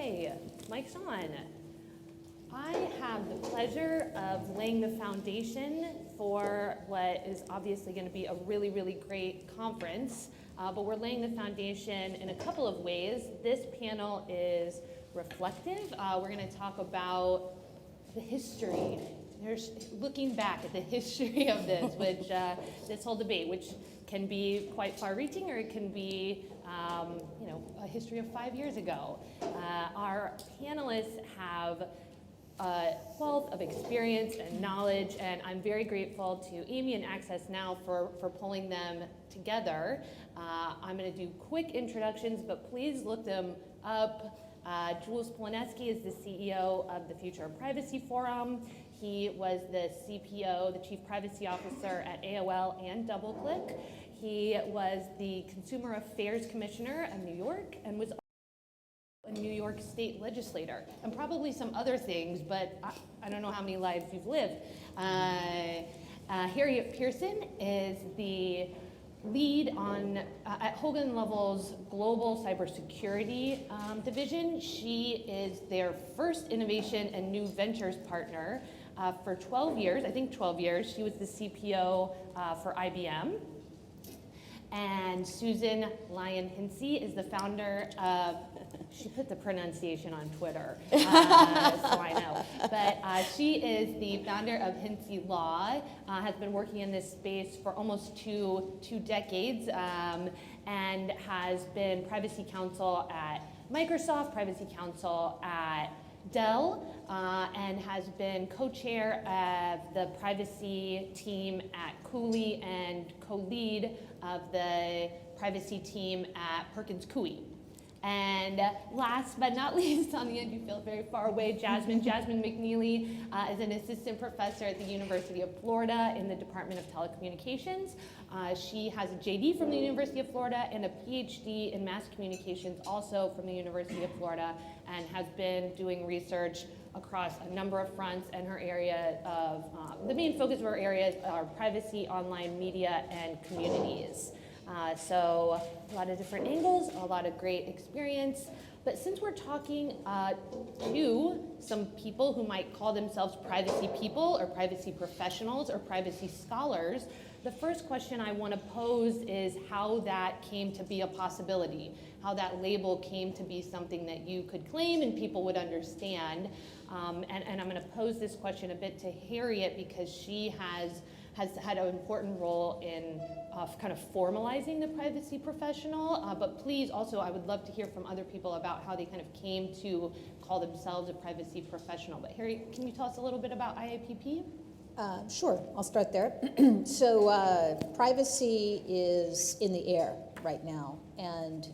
Okay, mic's on. I have the pleasure of laying the foundation for what is obviously going to be a really, really great conference, but we're laying the foundation in a couple of ways. This panel is reflective. We're going to talk about the history. There's looking back at the history of this, which this whole debate, which can be quite far-reaching, or it can be, a history of 5 years ago. Our panelists have a wealth of experience and knowledge, and I'm very grateful to Amy and Access Now for pulling them together. I'm going to do quick introductions, but please look them up. Jules Polonetsky is the CEO of the Future of Privacy Forum. He was the CPO, the Chief Privacy Officer at AOL and DoubleClick. He was the Consumer Affairs Commissioner of New York and was a New York State legislator, and probably some other things, but I don't know how many lives you've lived. Harriet Pearson is the lead on at Hogan Lovells Global Cybersecurity Division. She is their first innovation and new ventures partner for 12 years, I think 12 years. She was the CPO for IBM. And Susan Lyon Hintze is the founder of, she put the pronunciation on Twitter, so I know. But she is the founder of Hintze Law, has been working in this space for almost two decades, and has been privacy counsel at Microsoft, privacy counsel at Dell, and has been co-chair of the privacy team at Cooley and co-lead of the privacy team at Perkins Coie. And last but not least, on the end, you feel very far away, Jasmine McNealy is an assistant professor at the University of Florida in the Department of Telecommunications. She has a JD from the University of Florida and a PhD in mass communications also from the University of Florida, and has been doing research across a number of fronts, and her area of, the main focus of her areas are privacy, online media, and communities. So a lot of different angles, a lot of great experience. But since we're talking to some people who might call themselves privacy people or privacy professionals or privacy scholars, the first question I want to pose is how that came to be a possibility, how that label came to be something that you could claim and people would understand. And I'm going to pose this question a bit to Harriet, because she has had an important role in kind of formalizing the privacy professional. But please also, I would love to hear from other people about how they kind of came to call themselves a privacy professional. But Harriet, can you tell us a little bit about IAPP? Sure, I'll start there. So privacy is in the air right now, and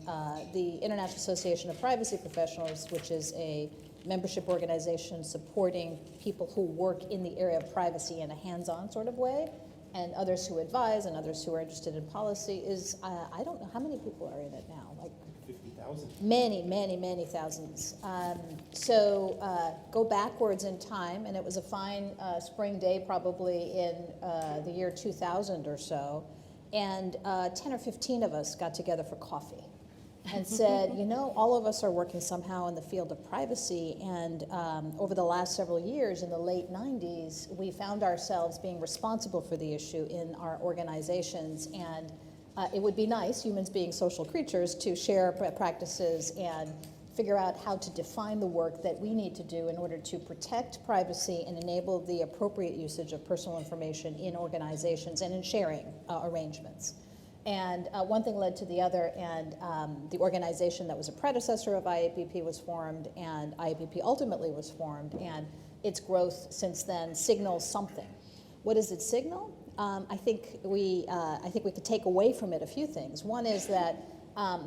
the International Association of Privacy Professionals, which is a membership organization supporting people who work in the area of privacy in a hands-on sort of way, and others who advise and others who are interested in policy, is, I don't know, how many people are in it now? Like 50,000. Many thousands. So go backwards in time, and it was a fine spring day probably in the year 2000 or so, and 10 or 15 of us got together for coffee and said, all of us are working somehow in the field of privacy, and over the last several years, in the late 90s, we found ourselves being responsible for the issue in our organizations, and it would be nice, humans being social creatures, to share practices and figure out how to define the work that we need to do in order to protect privacy and enable the appropriate usage of personal information in organizations and in sharing arrangements. And one thing led to the other, and the organization that was a predecessor of IAPP was formed, and IAPP ultimately was formed, and its growth since then signals something. What does it signal? I think we could take away from it a few things. One is that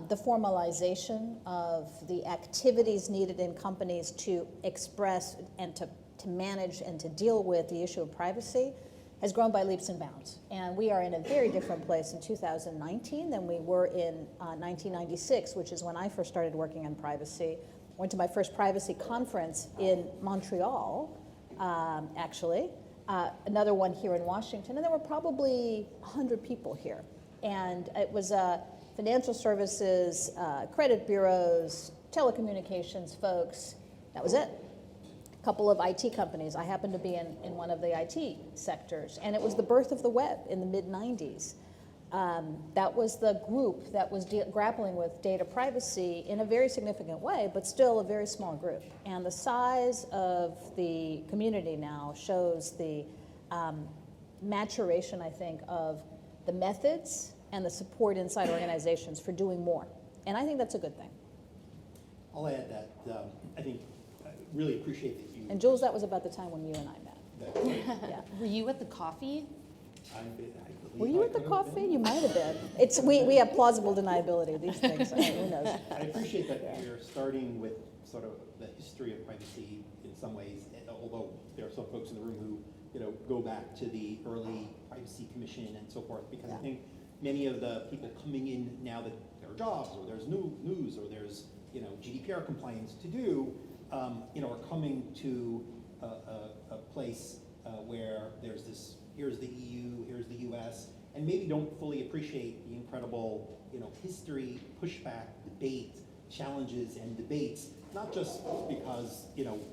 the formalization of the activities needed in companies to express and to manage and to deal with the issue of privacy has grown by leaps and bounds. And we are in a very different place in 2019 than we were in 1996, which is when I first started working on privacy. Went to my first privacy conference in Montreal, actually. Another one here in Washington, and there were probably 100 people here. And it was financial services, credit bureaus, telecommunications folks. That was it. A couple of IT companies. I happened to be in one of the IT sectors, and it was the birth of the web in the mid-90s. That was the group that was grappling with data privacy in a very significant way, but still a very small group. And the size of the community now shows the maturation, I think, of the methods and the support inside organizations for doing more. And I think that's a good thing. I'll add that I think I really appreciate that you. And Jules, that was about the time when you and I met. Yeah. Were you at the coffee? Were you at the coffee? You might have been. We have plausible deniability, these things. Who knows? I appreciate that you're starting with sort of the history of privacy in some ways, although there are some folks in the room who go back to the early Privacy Commission and so forth, because I think many of the people coming in now that there are jobs or there's new news or there's GDPR compliance to do, are coming to a place where there's this, here's the EU, here's the US, and maybe don't fully appreciate the incredible history, pushback, debate, challenges and debates, not just because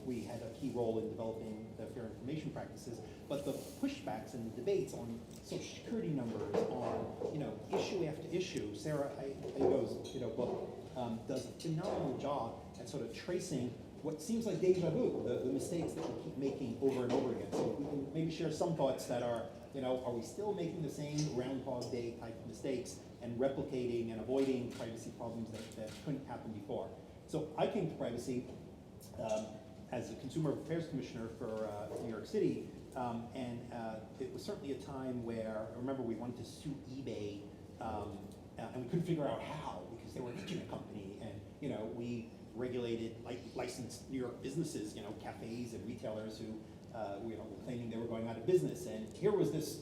we had a key role in developing the fair information practices, but the pushbacks and the debates on social security numbers, on issue after issue. Sarah Igo's book does a phenomenal job at sort of tracing what seems like deja vu, the mistakes that we keep making over and over again. So we can maybe share some thoughts that are, are we still making the same Groundhog Day type mistakes and replicating and avoiding privacy problems that couldn't happen before? So I came to privacy as a Consumer Affairs Commissioner for New York City, and it was certainly a time where, I remember we wanted to sue eBay, and we couldn't figure out how, because they were an internet company, and we regulated licensed New York businesses, cafes and retailers who were claiming they were going out of business, and here was this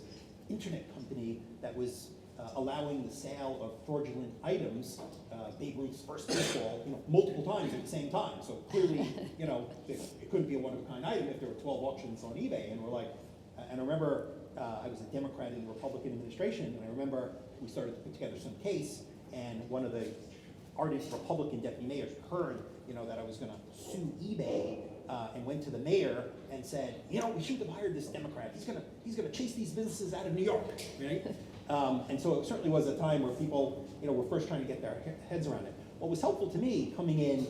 internet company that was allowing the sale of fraudulent items, Babe Ruth's first baseball, multiple times at the same time. So clearly, it couldn't be a one-of-a-kind item if there were 12 auctions on eBay. And we're like, and I remember I was a Democrat in the Republican administration, and I remember we started to put together some case, and one of the ardent Republican deputy mayors heard, that I was going to sue eBay, and went to the mayor and said, we shouldn't have hired this Democrat. He's gonna chase these businesses out of New York, right? And so it certainly was a time where people, were first trying to get their heads around it. What was helpful to me coming in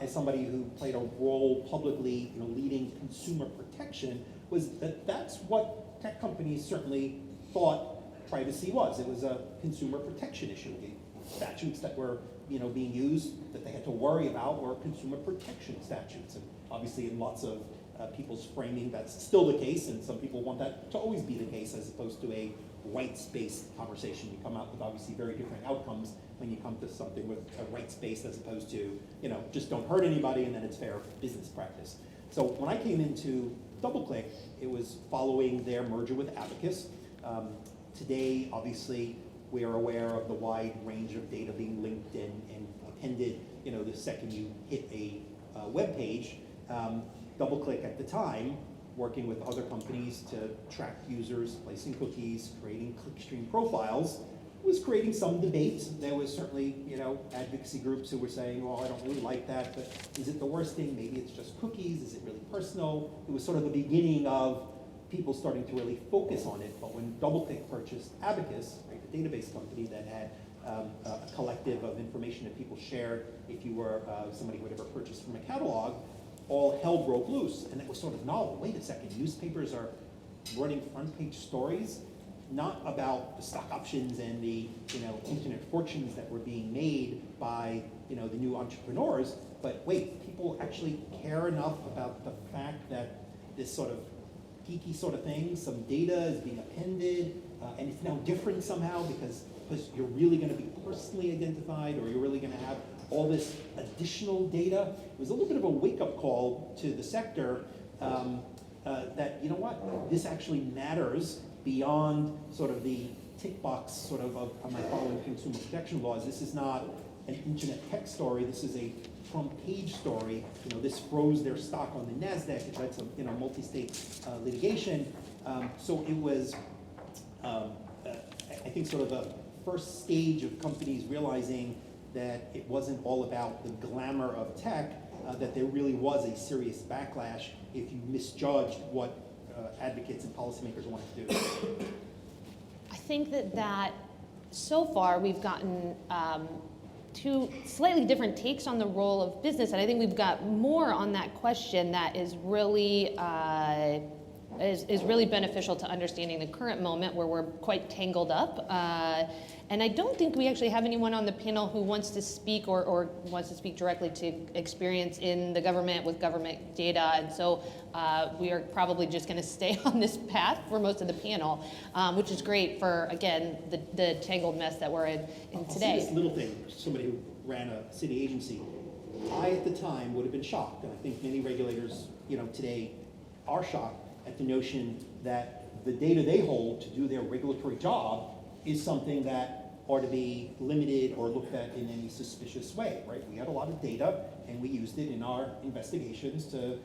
as somebody who played a role publicly, leading consumer protection, was that that's what tech companies certainly thought privacy was. It was a consumer protection issue. The statutes that were, being used that they had to worry about were consumer protection statutes. And obviously in lots of people's framing, that's still the case, and some people want that to always be the case as opposed to a rights-based conversation. You come out with obviously very different outcomes when you come to something with a rights-based as opposed to, just don't hurt anybody and then it's fair business practice. So when I came into DoubleClick, it was following their merger with Abacus. Today, obviously, we are aware of the wide range of data being linked and appended, the second you hit a web page. DoubleClick at the time, working with other companies to track users, placing cookies, creating clickstream profiles, was creating some debate. There was certainly, advocacy groups who were saying, well, I don't really like that, but is it the worst thing? Maybe it's just cookies. Is it really personal? It was sort of the beginning of people starting to really focus on it. But when DoubleClick purchased Abacus, right, the database company that had a collective of information that people shared if you were somebody who had ever purchased from a catalog, all hell broke loose. And it was sort of novel. Wait a second, newspapers are running front page stories, not about the stock options and the internet fortunes that were being made by the new entrepreneurs, but wait, people actually care enough about the fact that this sort of geeky sort of thing, some data is being appended, and it's now different somehow because you're really going to be personally identified, or you're really going to have all this additional data. It was a little bit of a wake-up call to the sector that, this actually matters beyond sort of the tick box sort of am I following consumer protection laws. This is not an internet tech story. This is a front page story. This froze their stock on the NASDAQ. It led to multi-state litigation. So it was, I think, sort of the first stage of companies realizing that it wasn't all about the glamour of tech, that there really was a serious backlash if you misjudged what advocates and policymakers wanted to do. I think that so far we've gotten two slightly different takes on the role of business, and I think we've got more on that question that is really is really beneficial to understanding the current moment where we're quite tangled up. And I don't think we actually have anyone on the panel who wants to speak or wants to speak directly to experience in the government with government data. And so we are probably just going to stay on this path for most of the panel, which is great for, again, the tangled mess that we're in today. I'll say this little thing, somebody who ran a city agency, I at the time would have been shocked, and I think many regulators, today are shocked at the notion that the data they hold to do their regulatory job is something that ought to be limited or looked at in any suspicious way, right? We had a lot of data and we used it in our investigations to,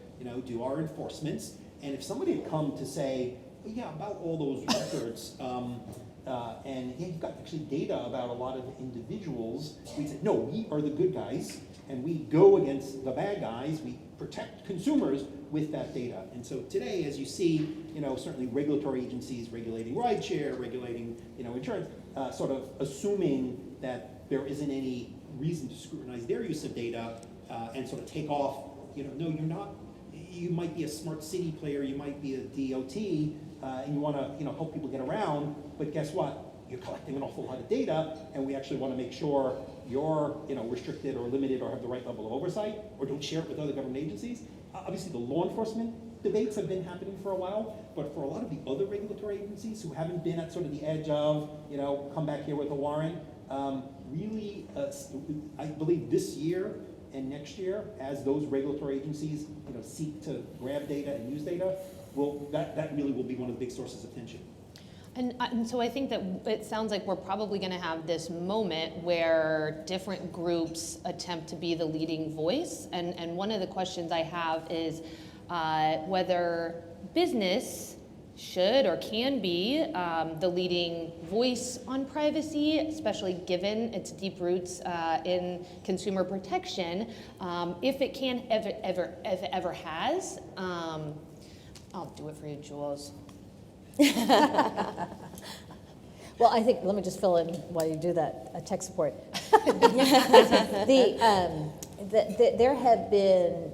do our enforcements. And if somebody had come to say, well, yeah, about all those records, and yeah, you've got actually data about a lot of individuals, we'd say, no, we are the good guys and we go against the bad guys, we protect consumers with that data. And so today, as you see, certainly regulatory agencies regulating rideshare, regulating, insurance, sort of assuming that there isn't any reason to scrutinize their use of data and sort of take off, no, you're not, you might be a smart city player, you might be a DOT, and you want to, help people get around, but guess what? You're collecting an awful lot of data, and we actually want to make sure you're, restricted or limited or have the right level of oversight, or don't share it with other government agencies. Obviously, the law enforcement debates have been happening for a while, but for a lot of the other regulatory agencies who haven't been at sort of the edge of, come back here with a warrant, really, I believe this year and next year, as those regulatory agencies, seek to grab data and use data, that really will be one of the big sources of tension. And so I think that it sounds like we're probably going to have this moment where different groups attempt to be the leading voice. And one of the questions I have is whether business should or can be the leading voice on privacy, especially given its deep roots in consumer protection, if it can, if it ever has. I'll do it for you, Jules. Well, I think, let me just fill in while you do that, tech support. There have been,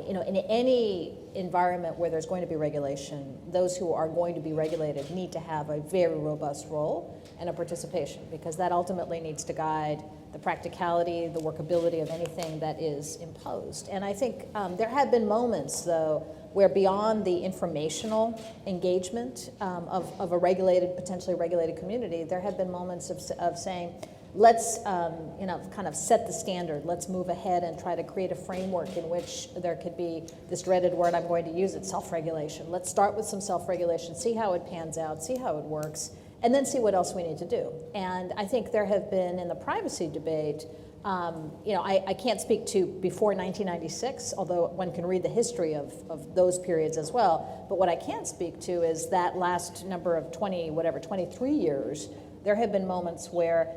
in any environment where there's going to be regulation, those who are going to be regulated need to have a very robust role and a participation, because that ultimately needs to guide the practicality, the workability of anything that is imposed. And I think there have been moments, though, where beyond the informational engagement of a regulated, potentially regulated community, there have been moments of saying, let's kind of set the standard. Let's move ahead and try to create a framework in which there could be this dreaded word I'm going to use, it, self-regulation. Let's start with some self-regulation, see how it pans out, see how it works, and then see what else we need to do. And I think there have been, in the privacy debate, I can't speak to before 1996, although one can read the history of those periods as well. But what I can speak to is that last number of 23 years, there have been moments where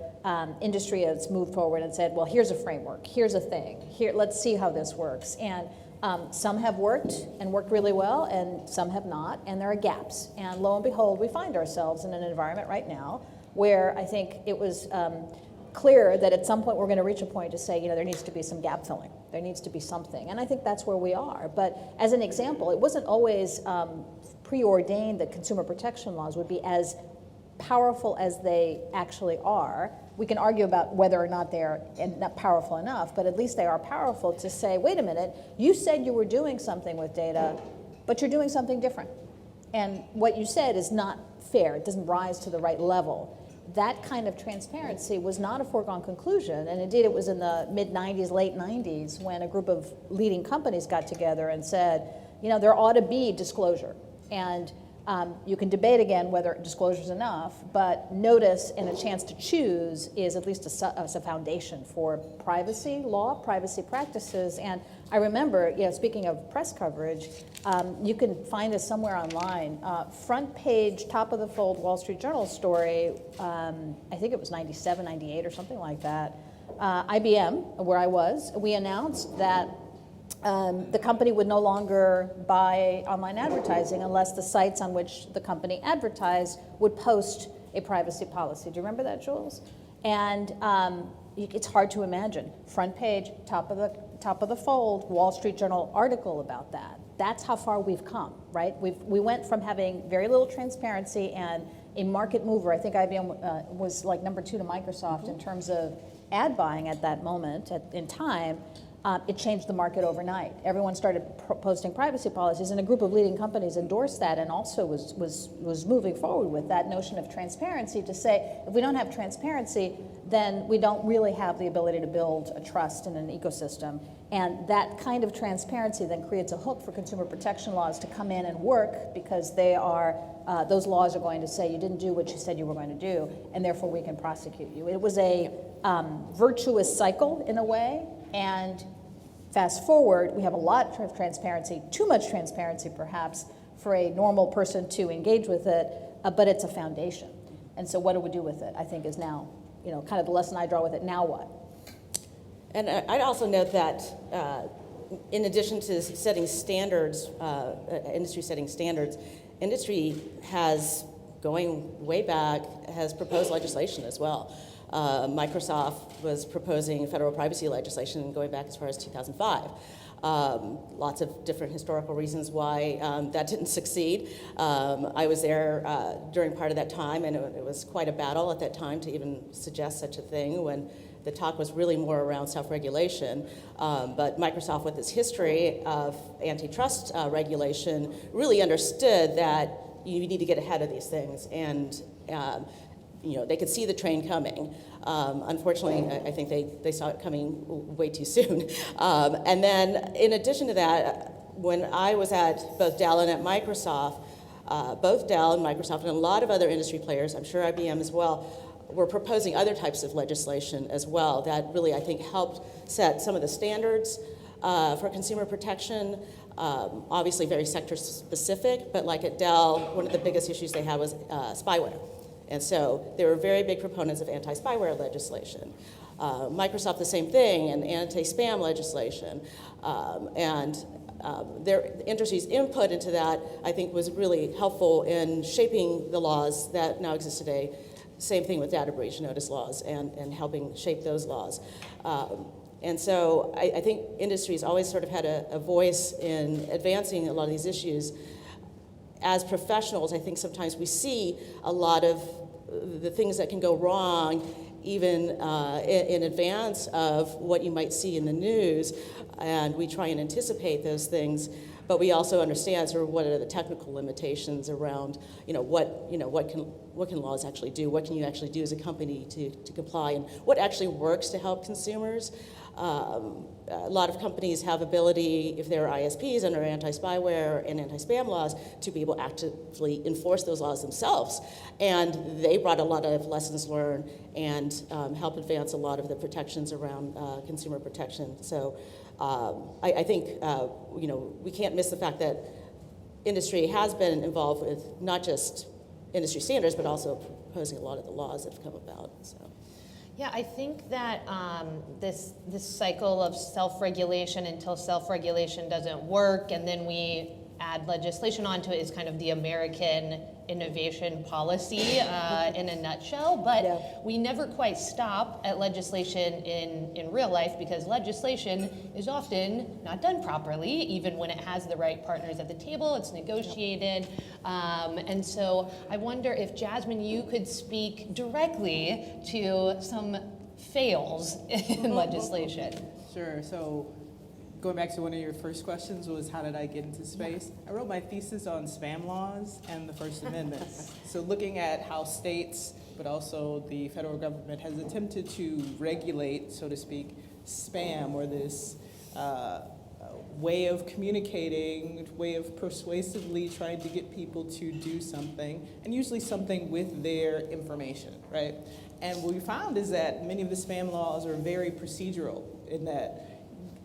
industry has moved forward and said, well, here's a framework, here's a thing, here, let's see how this works. And some have worked and worked really well, and some have not, and there are gaps. And lo and behold, we find ourselves in an environment right now where I think it was clear that at some point we're going to reach a point to say, there needs to be some gap filling. There needs to be something. And I think that's where we are. But as an example, it wasn't always preordained that consumer protection laws would be as powerful as they actually are. We can argue about whether or not they're not powerful enough, but at least they are powerful to say, wait a minute, you said you were doing something with data, but you're doing something different. And what you said is not fair. It doesn't rise to the right level. That kind of transparency was not a foregone conclusion, and indeed it was in the mid-90s, late 90s, when a group of leading companies got together and said, there ought to be disclosure. And you can debate again whether disclosure is enough, but notice and a chance to choose is at least a foundation for privacy law, privacy practices. And I remember, speaking of press coverage, you can find this somewhere online. Front page, top of the fold Wall Street Journal story, I think it was 97, 98 or something like that, IBM, where I was, we announced that the company would no longer buy online advertising unless the sites on which the company advertised would post a privacy policy. Do you remember that, Jules? And it's hard to imagine. Front page, top of the fold, Wall Street Journal article about that. That's how far we've come, right? We went from having very little transparency and a market mover. I think IBM was like number 2 to Microsoft in terms of ad buying at that moment in time. It changed the market overnight. Everyone started posting privacy policies, and a group of leading companies endorsed that and also was moving forward with that notion of transparency to say, if we don't have transparency, then we don't really have the ability to build a trust in an ecosystem. And that kind of transparency then creates a hook for consumer protection laws to come in and work, because they are, those laws are going to say you didn't do what you said you were going to do, and therefore we can prosecute you. It was a virtuous cycle in a way, and fast forward, we have a lot of transparency, too much transparency perhaps, for a normal person to engage with it, but it's a foundation. And so what do we do with it, I think, is now, kind of the lesson I draw with it. Now what? And I'd also note that in addition to setting standards, industry setting standards, industry has, going way back, has proposed legislation as well. Microsoft was proposing federal privacy legislation going back as far as 2005. Lots of different historical reasons why that didn't succeed. I was there during part of that time, and it was quite a battle at that time to even suggest such a thing when the talk was really more around self-regulation. But Microsoft, with its history of antitrust regulation, really understood that you need to get ahead of these things, and they could see the train coming. Unfortunately, I think they saw it coming way too soon. And then, in addition to that, when I was at both Dell and at Microsoft, both Dell and Microsoft and a lot of other industry players, I'm sure IBM as well, were proposing other types of legislation as well that really, I think, helped set some of the standards for consumer protection. Obviously very sector specific, but like at Dell, one of the biggest issues they had was spyware. And so they were very big proponents of anti-spyware legislation. Microsoft, the same thing, and anti-spam legislation. Their industry's input into that, I think, was really helpful in shaping the laws that now exist today. Same thing with data breach notice laws and helping shape those laws. And so I think industry's always sort of had a voice in advancing a lot of these issues. As professionals, I think sometimes we see a lot of the things that can go wrong even in advance of what you might see in the news, and we try and anticipate those things, but we also understand sort of what are the technical limitations around, what can laws actually do, what can you actually do as a company to comply, and what actually works to help consumers. A lot of companies have ability, if they're ISPs under anti-spyware and anti-spam laws, to be able to actively enforce those laws themselves. And they brought a lot of lessons learned and help advance a lot of the protections around consumer protection. So I think we can't miss the fact that industry has been involved with not just industry standards, but also proposing a lot of the laws that have come about. So. Yeah, I think that this cycle of self-regulation until self-regulation doesn't work, and then we add legislation onto it, is kind of the American innovation policy in a nutshell. But we never quite stop at legislation in real life, because legislation is often not done properly, even when it has the right partners at the table. It's negotiated. And so I wonder if, Jasmine, you could speak directly to some fails in legislation. Sure. So going back to one of your first questions was, how did I get into space? I wrote my thesis on spam laws and the First Amendment. So looking at how states, but also the federal government, has attempted to regulate, so to speak, spam, or this way of communicating, way of persuasively trying to get people to do something, and usually something with their information, right? And what we found is that many of the spam laws are very procedural, in that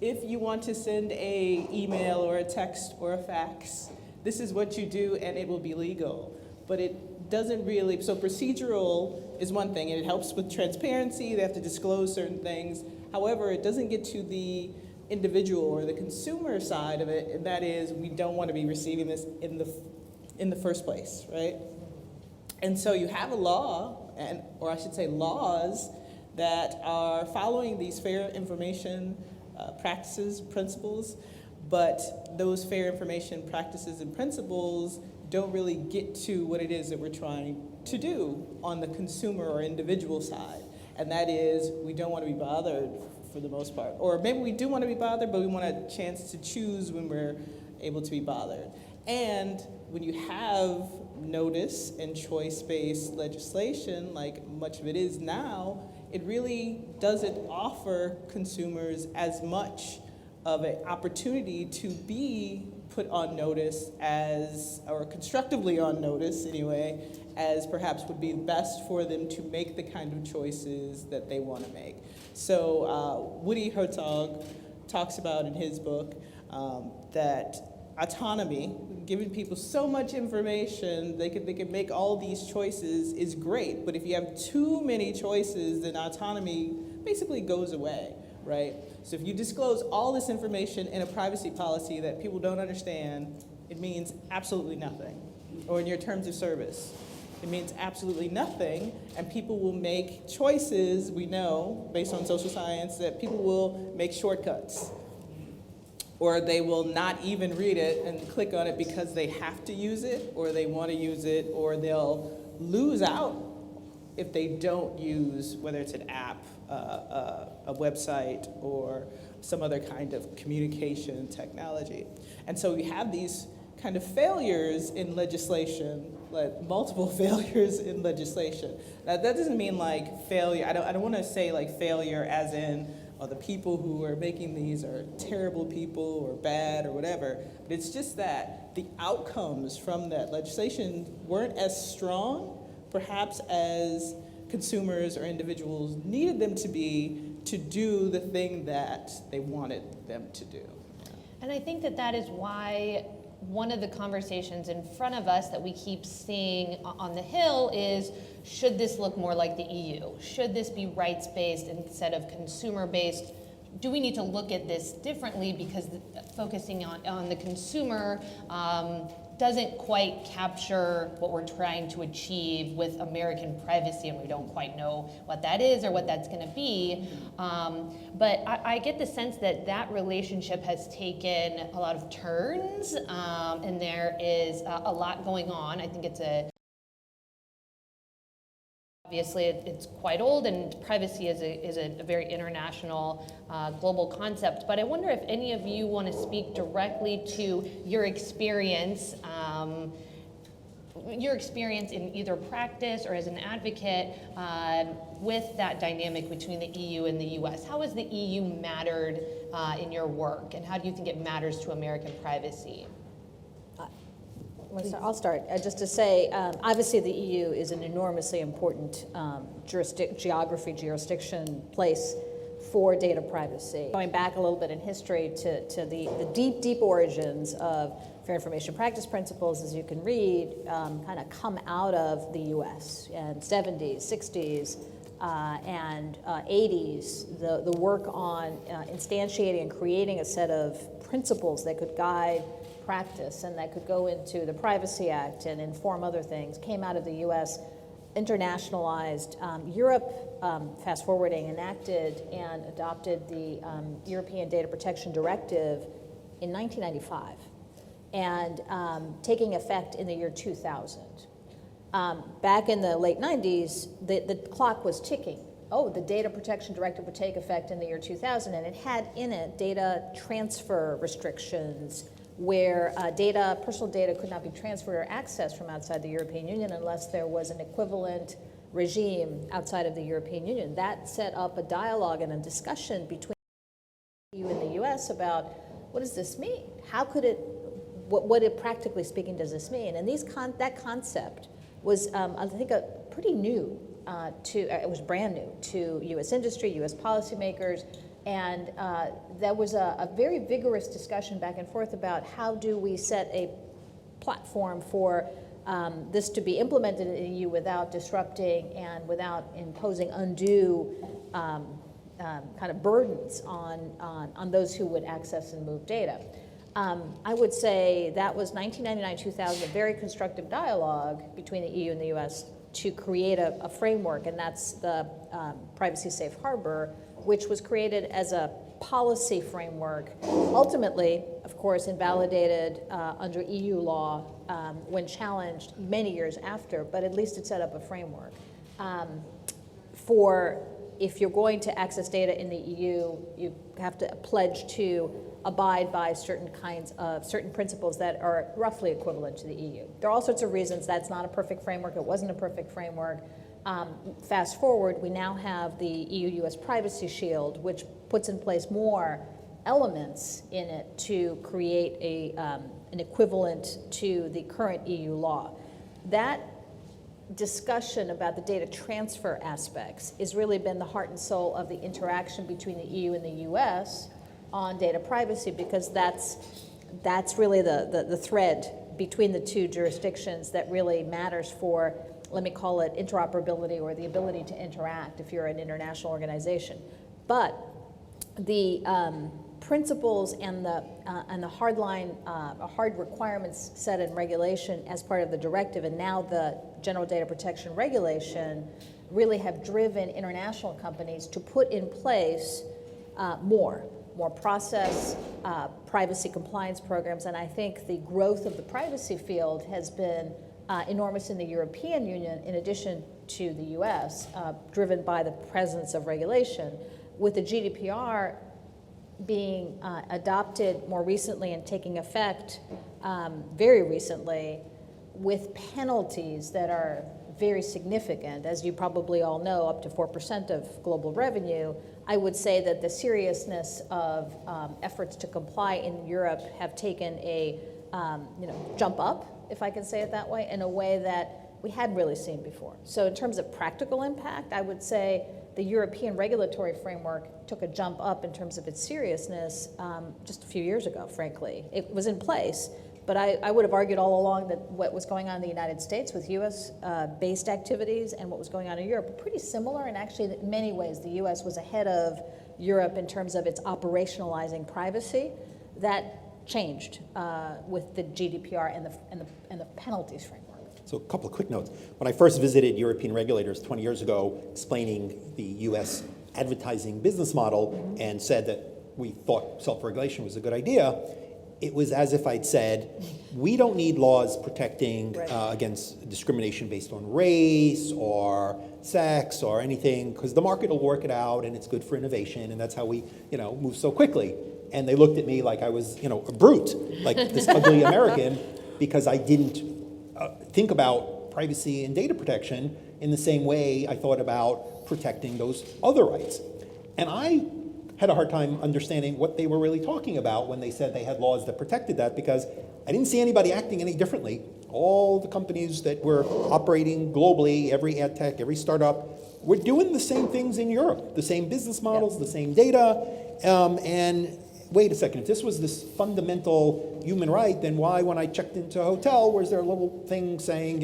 if you want to send a email or a text or a fax, this is what you do and it will be legal. But it doesn't really, so procedural is one thing, and it helps with transparency, they have to disclose certain things. However, it doesn't get to the individual or the consumer side of it, and that is, we don't want to be receiving this in the first place, right? And so you have a law, or I should say laws, that are following these fair information practices, principles, but those fair information practices and principles don't really get to what it is that we're trying to do on the consumer or individual side. And that is, we don't want to be bothered for the most part. Or maybe we do want to be bothered, but we want a chance to choose when we're able to be bothered. And when you have notice and choice-based legislation, like much of it is now, it really doesn't offer consumers as much of an opportunity to be put on notice as, or constructively on notice anyway, as perhaps would be best for them to make the kind of choices that they want to make. So Woody Herzog talks about in his book that autonomy, giving people so much information, they can make all these choices is great, but if you have too many choices, then autonomy basically goes away, right? So if you disclose all this information in a privacy policy that people don't understand, it means absolutely nothing. Or in your terms of service, it means absolutely nothing, and people will make choices, we know, based on social science, that people will make shortcuts. Or they will not even read it and click on it because they have to use it, or they want to use it, or they'll lose out if they don't use, whether it's an app, a website, or some other kind of communication technology. And so we have these kind of failures in legislation, like multiple failures in legislation. Now that doesn't mean like failure, I don't want to say like failure as in, the people who are making these are terrible people or bad or whatever, but it's just that the outcomes from that legislation weren't as strong, perhaps, as consumers or individuals needed them to be to do the thing that they wanted them to do. And I think that that is why one of the conversations in front of us that we keep seeing on the Hill is, should this look more like the EU? Should this be rights-based instead of consumer-based? Do we need to look at this differently because focusing on the consumer doesn't quite capture what we're trying to achieve with American privacy, and we don't quite know what that is or what that's going to be. But I get the sense that that relationship has taken a lot of turns, and there is a lot going on. I think it's obviously it's quite old, and privacy is a very international, global concept. But I wonder if any of you want to speak directly to your experience in either practice or as an advocate with that dynamic between the EU and the US. How has the EU mattered in your work, and how do you think it matters to American privacy? I'll start. Just to say, obviously the EU is an enormously important jurisdiction place for data privacy. Going back a little bit in history to the deep, deep origins of fair information practice principles, as you can read, kind of come out of the US and 70s, 60s, and 80s, the work on instantiating and creating a set of principles that could guide practice and that could go into the Privacy Act and inform other things came out of the US, internationalized. Europe, fast forwarding, enacted and adopted the European Data Protection Directive in 1995 and taking effect in the year 2000. Back in the late 90s, the clock was ticking. Oh, the Data Protection Directive would take effect in the year 2000, and it had in it data transfer restrictions, where personal data could not be transferred or accessed from outside the European Union unless there was an equivalent regime outside of the European Union. That set up a dialogue and a discussion between the EU and the US about, what does this mean? How could it, practically speaking, does this mean? And that concept was, I think, pretty new it was brand new to US industry, US policymakers. And there was a very vigorous discussion back and forth about how do we set a platform for this to be implemented in the EU without disrupting and without imposing undue kind of burdens on those who would access and move data. I would say that was 1999-2000, a very constructive dialogue between the EU and the US to create a framework, and that's the Privacy Safe Harbor, which was created as a policy framework, ultimately, of course, invalidated under EU law when challenged many years after, but at least it set up a framework. For if you're going to access data in the EU, you have to pledge to abide by certain principles that are roughly equivalent to the EU. There are all sorts of reasons that's not a perfect framework. It wasn't a perfect framework. Fast forward, we now have the EU-US Privacy Shield, which puts in place more elements in it to create an equivalent to the current EU law. That discussion about the data transfer aspects has really been the heart and soul of the interaction between the EU and the US on data privacy, because that's really the thread between the two jurisdictions that really matters for, let me call it, interoperability or the ability to interact if you're an international organization. But the principles and the hard requirements set in regulation as part of the directive, and now the General Data Protection Regulation, really have driven international companies to put in place more process, privacy compliance programs, and I think the growth of the privacy field has been enormous in the European Union, in addition to the US, driven by the presence of regulation. With the GDPR being adopted more recently and taking effect very recently, with penalties that are very significant, as you probably all know, up to 4% of global revenue, I would say that the seriousness of efforts to comply in Europe have taken a jump up, if I can say it that way, in a way that we hadn't really seen before. So in terms of practical impact, I would say the European regulatory framework took a jump up in terms of its seriousness just a few years ago, frankly. It was in place, but I would have argued all along that what was going on in the United States with US-based activities and what was going on in Europe were pretty similar, and actually in many ways the US was ahead of Europe in terms of its operationalizing privacy. That changed with the GDPR and the penalties framework. So a couple of quick notes. When I first visited European regulators 20 years ago, explaining the US advertising business model and said that we thought self-regulation was a good idea, it was as if I'd said, we don't need laws protecting against discrimination based on race or sex or anything, because the market will work it out and it's good for innovation, and that's how we move so quickly. And they looked at me like I was a brute, like this ugly American, because I didn't think about privacy and data protection in the same way I thought about protecting those other rights. And I had a hard time understanding what they were really talking about when they said they had laws that protected that, because I didn't see anybody acting any differently. All the companies that were operating globally, every ad tech, every startup, were doing the same things in Europe, the same business models, the same data, and wait a second, if this was this fundamental human right, then why, when I checked into a hotel, was there a little thing saying,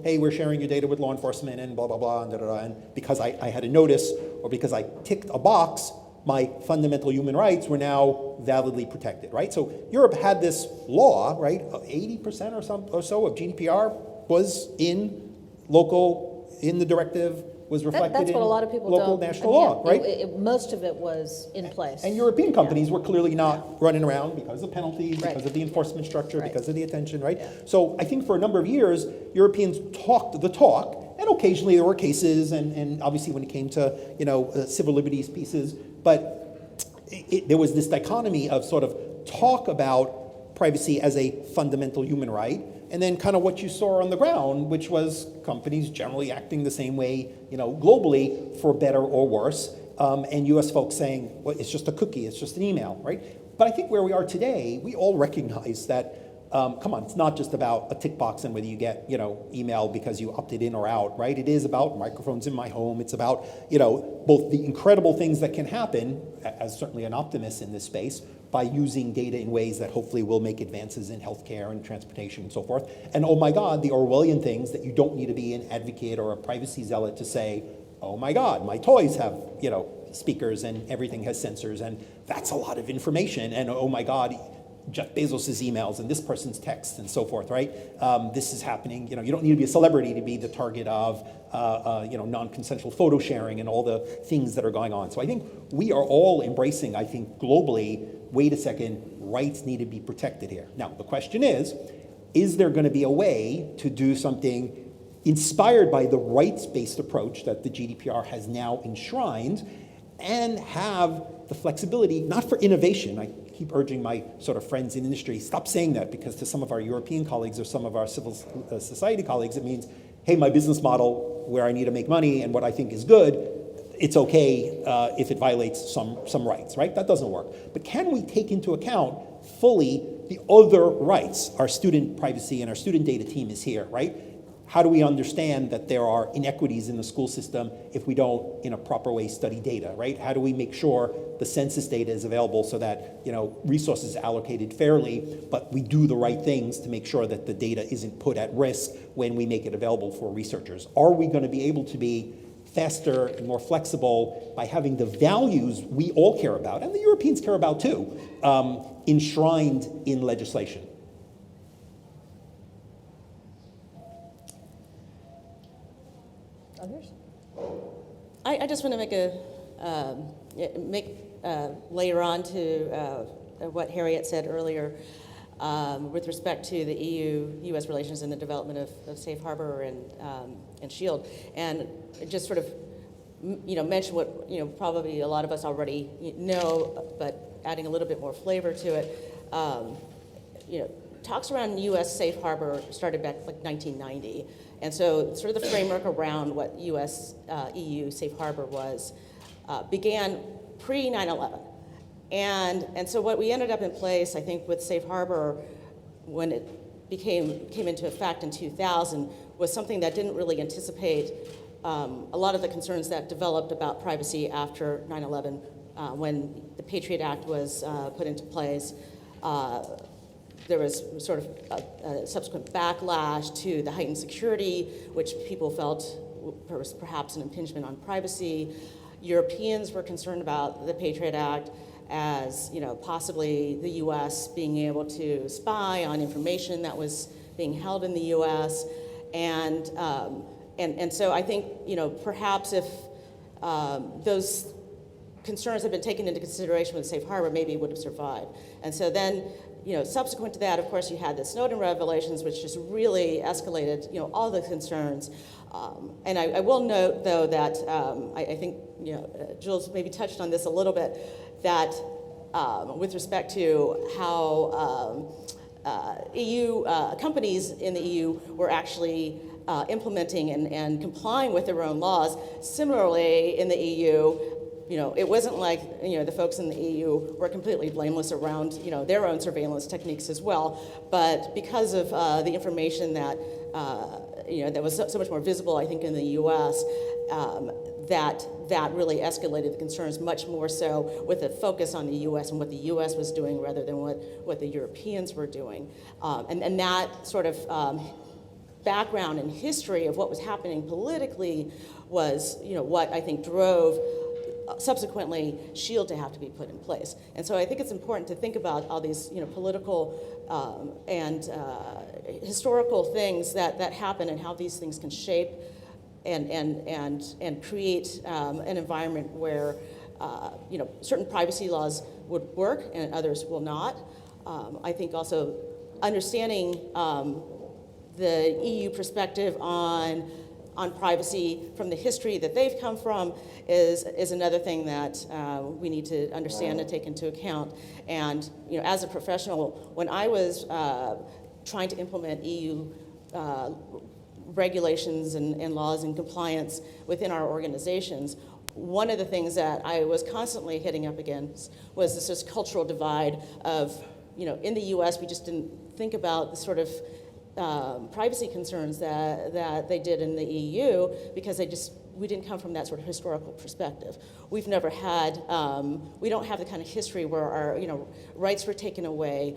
hey, we're sharing your data with law enforcement and blah, blah, blah, and da-da-da, and because I had a notice or because I ticked a box, my fundamental human rights were now validly protected, right? So Europe had this law, right? 80% or so of GDPR was in the directive, was reflected That's what a lot of people in local don't. national law, right? Most of it was in place. And European companies were clearly not running around because of penalties, because of the enforcement structure, because of the attention, right? So I think for a number of years, Europeans talked the talk, and occasionally there were cases, and obviously when it came to civil liberties pieces, but there was this dichotomy of sort of talk about privacy as a fundamental human right, and then kind of what you saw on the ground, which was companies generally acting the same way, globally, for better or worse, and US folks saying, well, it's just a cookie, it's just an email, right? But I think where we are today, we all recognize that come on, it's not just about a tick box and whether you get, email because you opted in or out, right? It is about microphones in my home. It's about, both the incredible things that can happen, as certainly an optimist in this space, by using data in ways that hopefully will make advances in healthcare and transportation and so forth. And oh my God, the Orwellian things that you don't need to be an advocate or a privacy zealot to say, oh my God, my toys have, speakers and everything has sensors and that's a lot of information. And oh my God, Jeff Bezos' emails and this person's texts and so forth, right? This is happening. You don't need to be a celebrity to be the target of, non-consensual photo sharing and all the things that are going on. So I think we are all embracing, I think globally, wait a second, rights need to be protected here. Now, the question is there going to be a way to do something inspired by the rights-based approach that the GDPR has now enshrined and have the flexibility, not for innovation. I keep urging my sort of friends in industry, stop saying that, because to some of our European colleagues or some of our civil society colleagues, it means, hey, my business model where I need to make money and what I think is good, it's okay if it violates some rights, right? That doesn't work. But can we take into account fully the other rights? Our student privacy and our student data team is here, right? How do we understand that there are inequities in the school system if we don't, in a proper way, study data, right? How do we make sure the census data is available so that, resources are allocated fairly, but we do the right things to make sure that the data isn't put at risk when we make it available for researchers? Are we going to be able to be faster and more flexible by having the values we all care about, and the Europeans care about too, enshrined in legislation? Others? I just want to layer on to what Harriet said earlier with respect to the EU-U.S. relations and the development of Safe Harbor and SHIELD, and just sort of mention what probably a lot of us already know, but adding a little bit more flavor to it. Talks around U.S. Safe Harbor started back like 1990. And so sort of the framework around what U.S. EU Safe Harbor was began pre 9/11. And so what we ended up in place, I think, with Safe Harbor when it came into effect in 2000 was something that didn't really anticipate a lot of the concerns that developed about privacy after 9/11 when the Patriot Act was put into place. There was sort of a subsequent backlash to the heightened security, which people felt was perhaps an impingement on privacy. Europeans were concerned about the Patriot Act as, possibly the U.S. being able to spy on information that was being held in the U.S. And so I think, perhaps if those concerns had been taken into consideration with Safe Harbor, maybe it would have survived. And so then, subsequent to that, of course, you had the Snowden revelations, which just really escalated, all the concerns. And I will note, though, that I think, Jules maybe touched on this a little bit, that with respect to how EU companies in the EU were actually implementing and complying with their own laws. Similarly, in the EU, it wasn't like, the folks in the EU were completely blameless around, their own surveillance techniques as well. But because of the information that, that was so much more visible, I think, in the US, that really escalated the concerns much more so with a focus on the US and what the US was doing rather than what the Europeans were doing. And that sort of background and history of what was happening politically was, what I think drove subsequently SHIELD to have to be put in place. And so I think it's important to think about all these political and historical things that happen and how these things can shape and create an environment where certain privacy laws would work and others will not. I think also understanding the EU perspective on privacy from the history that they've come from is another thing that we need to understand and take into account. And as a professional, when I was trying to implement EU regulations and laws and compliance within our organizations, one of the things that I was constantly hitting up against was this cultural divide of in the U.S., we just didn't think about the sort of privacy concerns that they did in the EU because we didn't come from that sort of historical perspective. We've never had, we don't have the kind of history where our, rights were taken away.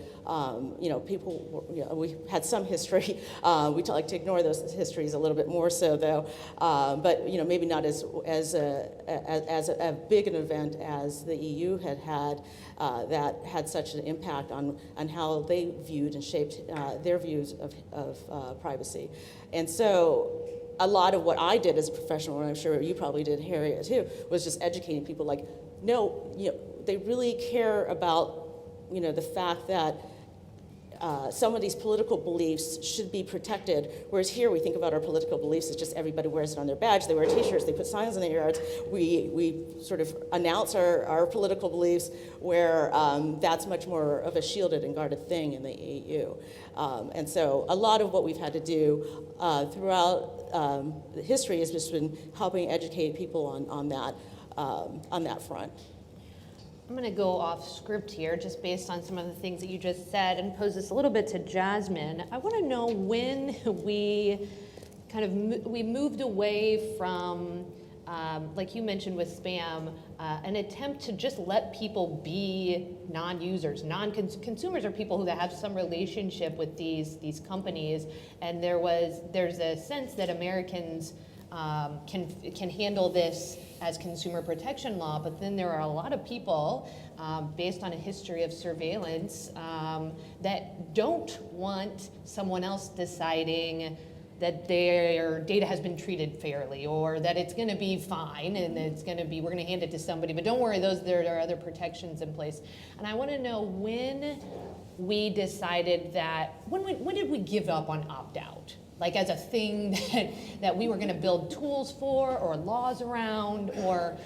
People, we had some history. We like to ignore those histories a little bit more so, though. But maybe not as a big an event as the EU had that had such an impact on how they viewed and shaped their views of privacy. And so a lot of what I did as a professional, and I'm sure you probably did, Harriet, too, was just educating people like, no, they really care about, the fact that some of these political beliefs should be protected, whereas here we think about our political beliefs as just everybody wears it on their badge, they wear t-shirts, they put signs in their yards, we sort of announce our political beliefs where that's much more of a shielded and guarded thing in the EU. And so a lot of what we've had to do throughout the history has just been helping educate people on that front. I'm going to go off script here just based on some of the things that you just said and pose this a little bit to Jasmine. I want to know when we we moved away from, like you mentioned with spam, an attempt to just let people be non-users. Consumers are people who have some relationship with these companies, and there's a sense that Americans can handle this as consumer protection law, but then there are a lot of people, based on a history of surveillance, that don't want someone else deciding that their data has been treated fairly, or that it's going to be fine and we're going to hand it to somebody, but don't worry, there are other protections in place. And I want to know when we decided that, when did we give up on opt-out? Like as a thing that we were going to build tools for or laws around or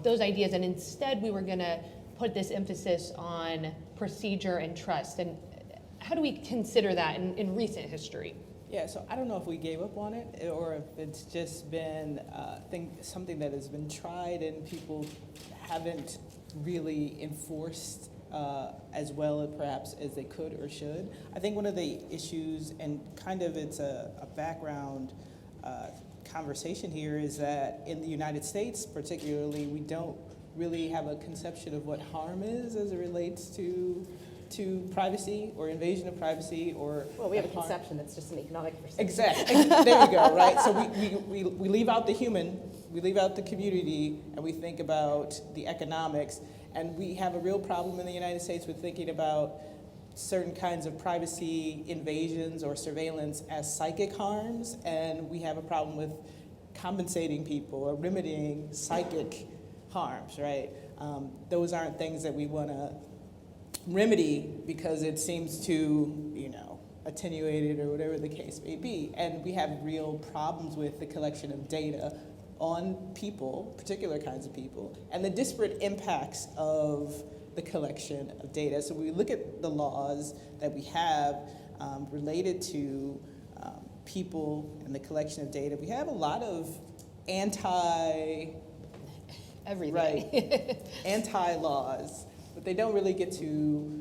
those ideas, and instead we were going to put this emphasis on procedure and trust. And how do we consider that in recent history? Yeah, so I don't know if we gave up on it or if it's just been something that has been tried and people haven't really enforced as well perhaps as they could or should. I think one of the issues, and kind of it's a background conversation here, is that in the United States particularly, we don't really have a conception of what harm is as it relates to privacy or invasion of privacy or well, we have a conception that's just an economic perception. Exactly. There you go, right? So we leave out the human, we leave out the community, and we think about the economics. And we have a real problem in the United States with thinking about certain kinds of privacy invasions or surveillance as psychic harms, and we have a problem with compensating people or remedying psychic harms, right? Those aren't things that we want to remedy because it seems to, attenuate it or whatever the case may be. And we have real problems with the collection of data on people, particular kinds of people, and the disparate impacts of the collection of data. So when we look at the laws that we have related to people and the collection of data, we have a lot of anti-laws, but they don't really get to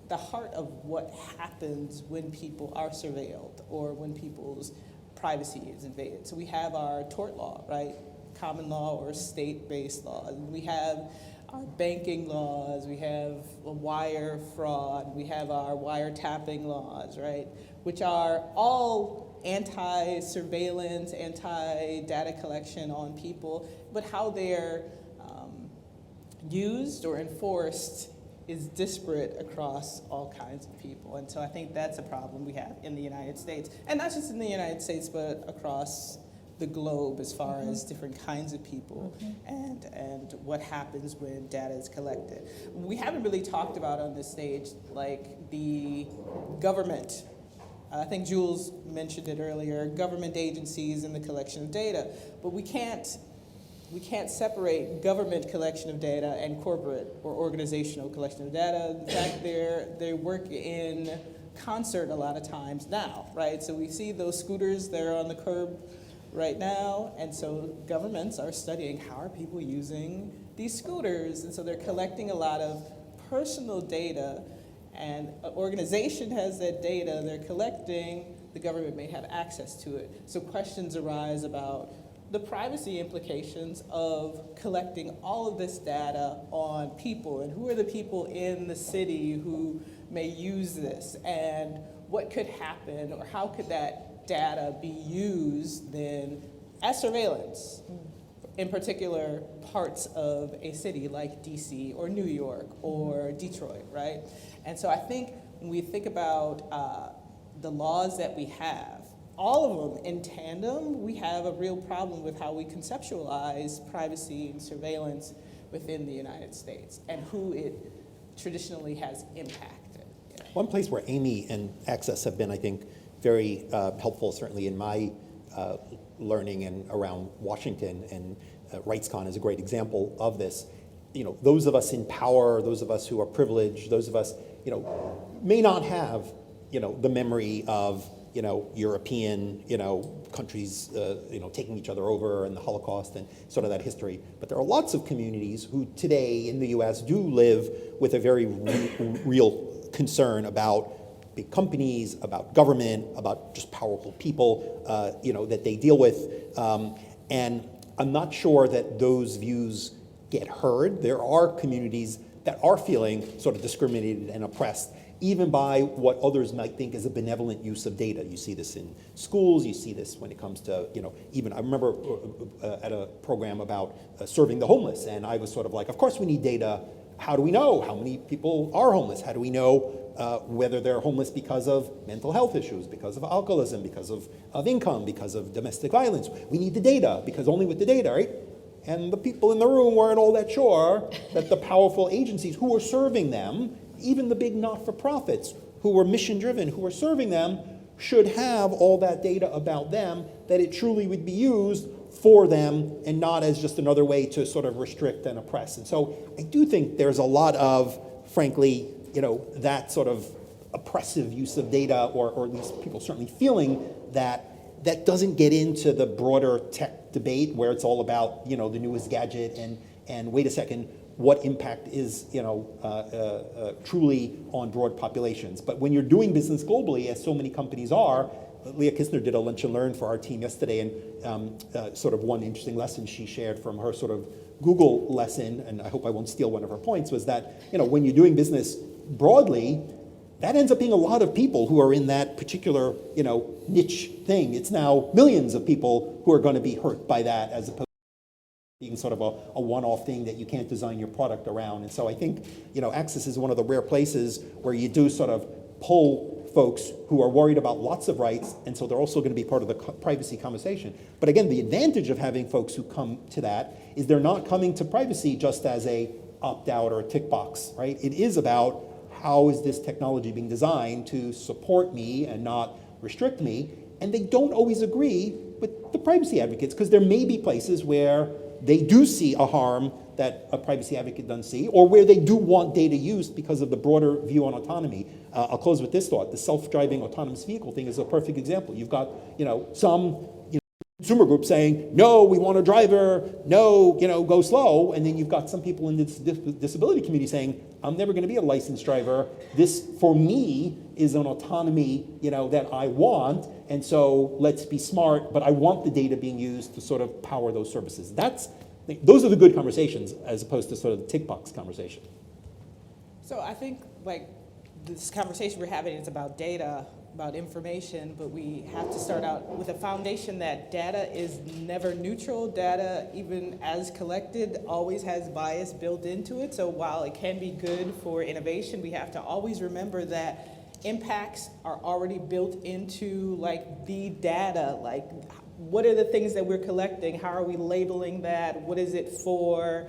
the heart of what happens when people are surveilled or when people's privacy is invaded. So we have our tort law, right? Common law or state-based laws. We have our banking laws, we have wire fraud, we have our wiretapping laws, right? Which are all anti-surveillance, anti-data collection on people, but how they're used or enforced is disparate across all kinds of people. And so I think that's a problem we have in the United States. And not just in the United States, but across the globe as far as different kinds of people and what happens when data is collected. We haven't really talked about on this stage the government. I think Jules mentioned it earlier, government agencies and the collection of data. But we can't separate government collection of data and corporate or organizational collection of data. In fact, they work in concert a lot of times now, right? So we see those scooters, they're on the curb right now, and so governments are studying how are people using these scooters, and so they're collecting a lot of personal data, and an organization has that data they're collecting, the government may have access to it. So questions arise about the privacy implications of collecting all of this data on people, and who are the people in the city who may use this, and what could happen, or how could that data be used then as surveillance in particular parts of a city like DC or New York or Detroit, right? And so I think when we think about the laws that we have, all of them in tandem, we have a real problem with how we conceptualize privacy and surveillance within the United States and who it traditionally has impacted. Yeah. One place where Amy and Access have been, I think, very helpful, certainly in my learning and around Washington, and RightsCon is a great example of this. You know, those of us in power, those of us who are privileged, those of us, you know, may not have, you know, the memory of, you know, European, you know, countries, you know, taking each other over and the Holocaust and sort of that history. But there are lots of communities who today in the US do live with a very real concern about big companies, about government, about just powerful people, you know, that they deal with. And I'm not sure that those views get heard. There are communities that are feeling sort of discriminated and oppressed, even by what others might think is a benevolent use of data. You see this in schools, you see this when it comes to, you know, even I remember at a program about serving the homeless, and I was sort of like, of course we need data. How do we know how many people are homeless? How do we know whether they're homeless because of mental health issues, because of alcoholism, because of income, because of domestic violence? We need the data, because only with the data, right? And the people in the room weren't all that sure that the powerful agencies who were serving them, even the big not-for-profits who were mission-driven, who were serving them, should have all that data about them, that it truly would be used for them and not as just another way to sort of restrict and oppress. And so I do think there's a lot of, frankly, you know, that sort of oppressive use of data, or at least people certainly feeling that doesn't get into the broader tech debate where it's all about, you know, the newest gadget and wait a second, what impact is, you know, truly on broad populations. But when you're doing business globally, as so many companies are, Leah Kistner did a lunch and learn for our team yesterday, and sort of one interesting lesson she shared from her sort of Google lesson, and I hope I won't steal one of her points, was that, you know, when you're doing business broadly, that ends up being a lot of people who are in that particular, you know, niche thing. It's now millions of people who are going to be hurt by that, as opposed to being sort of a one-off thing that you can't design your product around. And so I think, you know, Access is one of the rare places where you do sort of pull folks who are worried about lots of rights, and so they're also going to be part of the privacy conversation. But again, the advantage of having folks who come to that is they're not coming to privacy just as a opt-out or a tick box, right? It is about how is this technology being designed to support me and not restrict me, and they don't always agree with the privacy advocates, because there may be places where they do see a harm that a privacy advocate doesn't see, or where they do want data used because of the broader view on autonomy. I'll close with this thought. The self-driving autonomous vehicle thing is a perfect example. You've got, you know, some consumer group saying, no, we want a driver, no, you know, go slow. And then you've got some people in the disability community saying, I'm never going to be a licensed driver. This, for me, is an autonomy, you know, that I want. And so let's be smart, but I want the data being used to sort of power those services. Those are the good conversations, as opposed to sort of the tick box conversation. So I think, like, this conversation we're having is about data, about information, but we have to start out with a foundation that data is never neutral. Data, even as collected, always has bias built into it. So while it can be good for innovation, we have to always remember that impacts are already built into, like, the data. Like, what are the things that we're collecting? How are we labeling that? What is it for?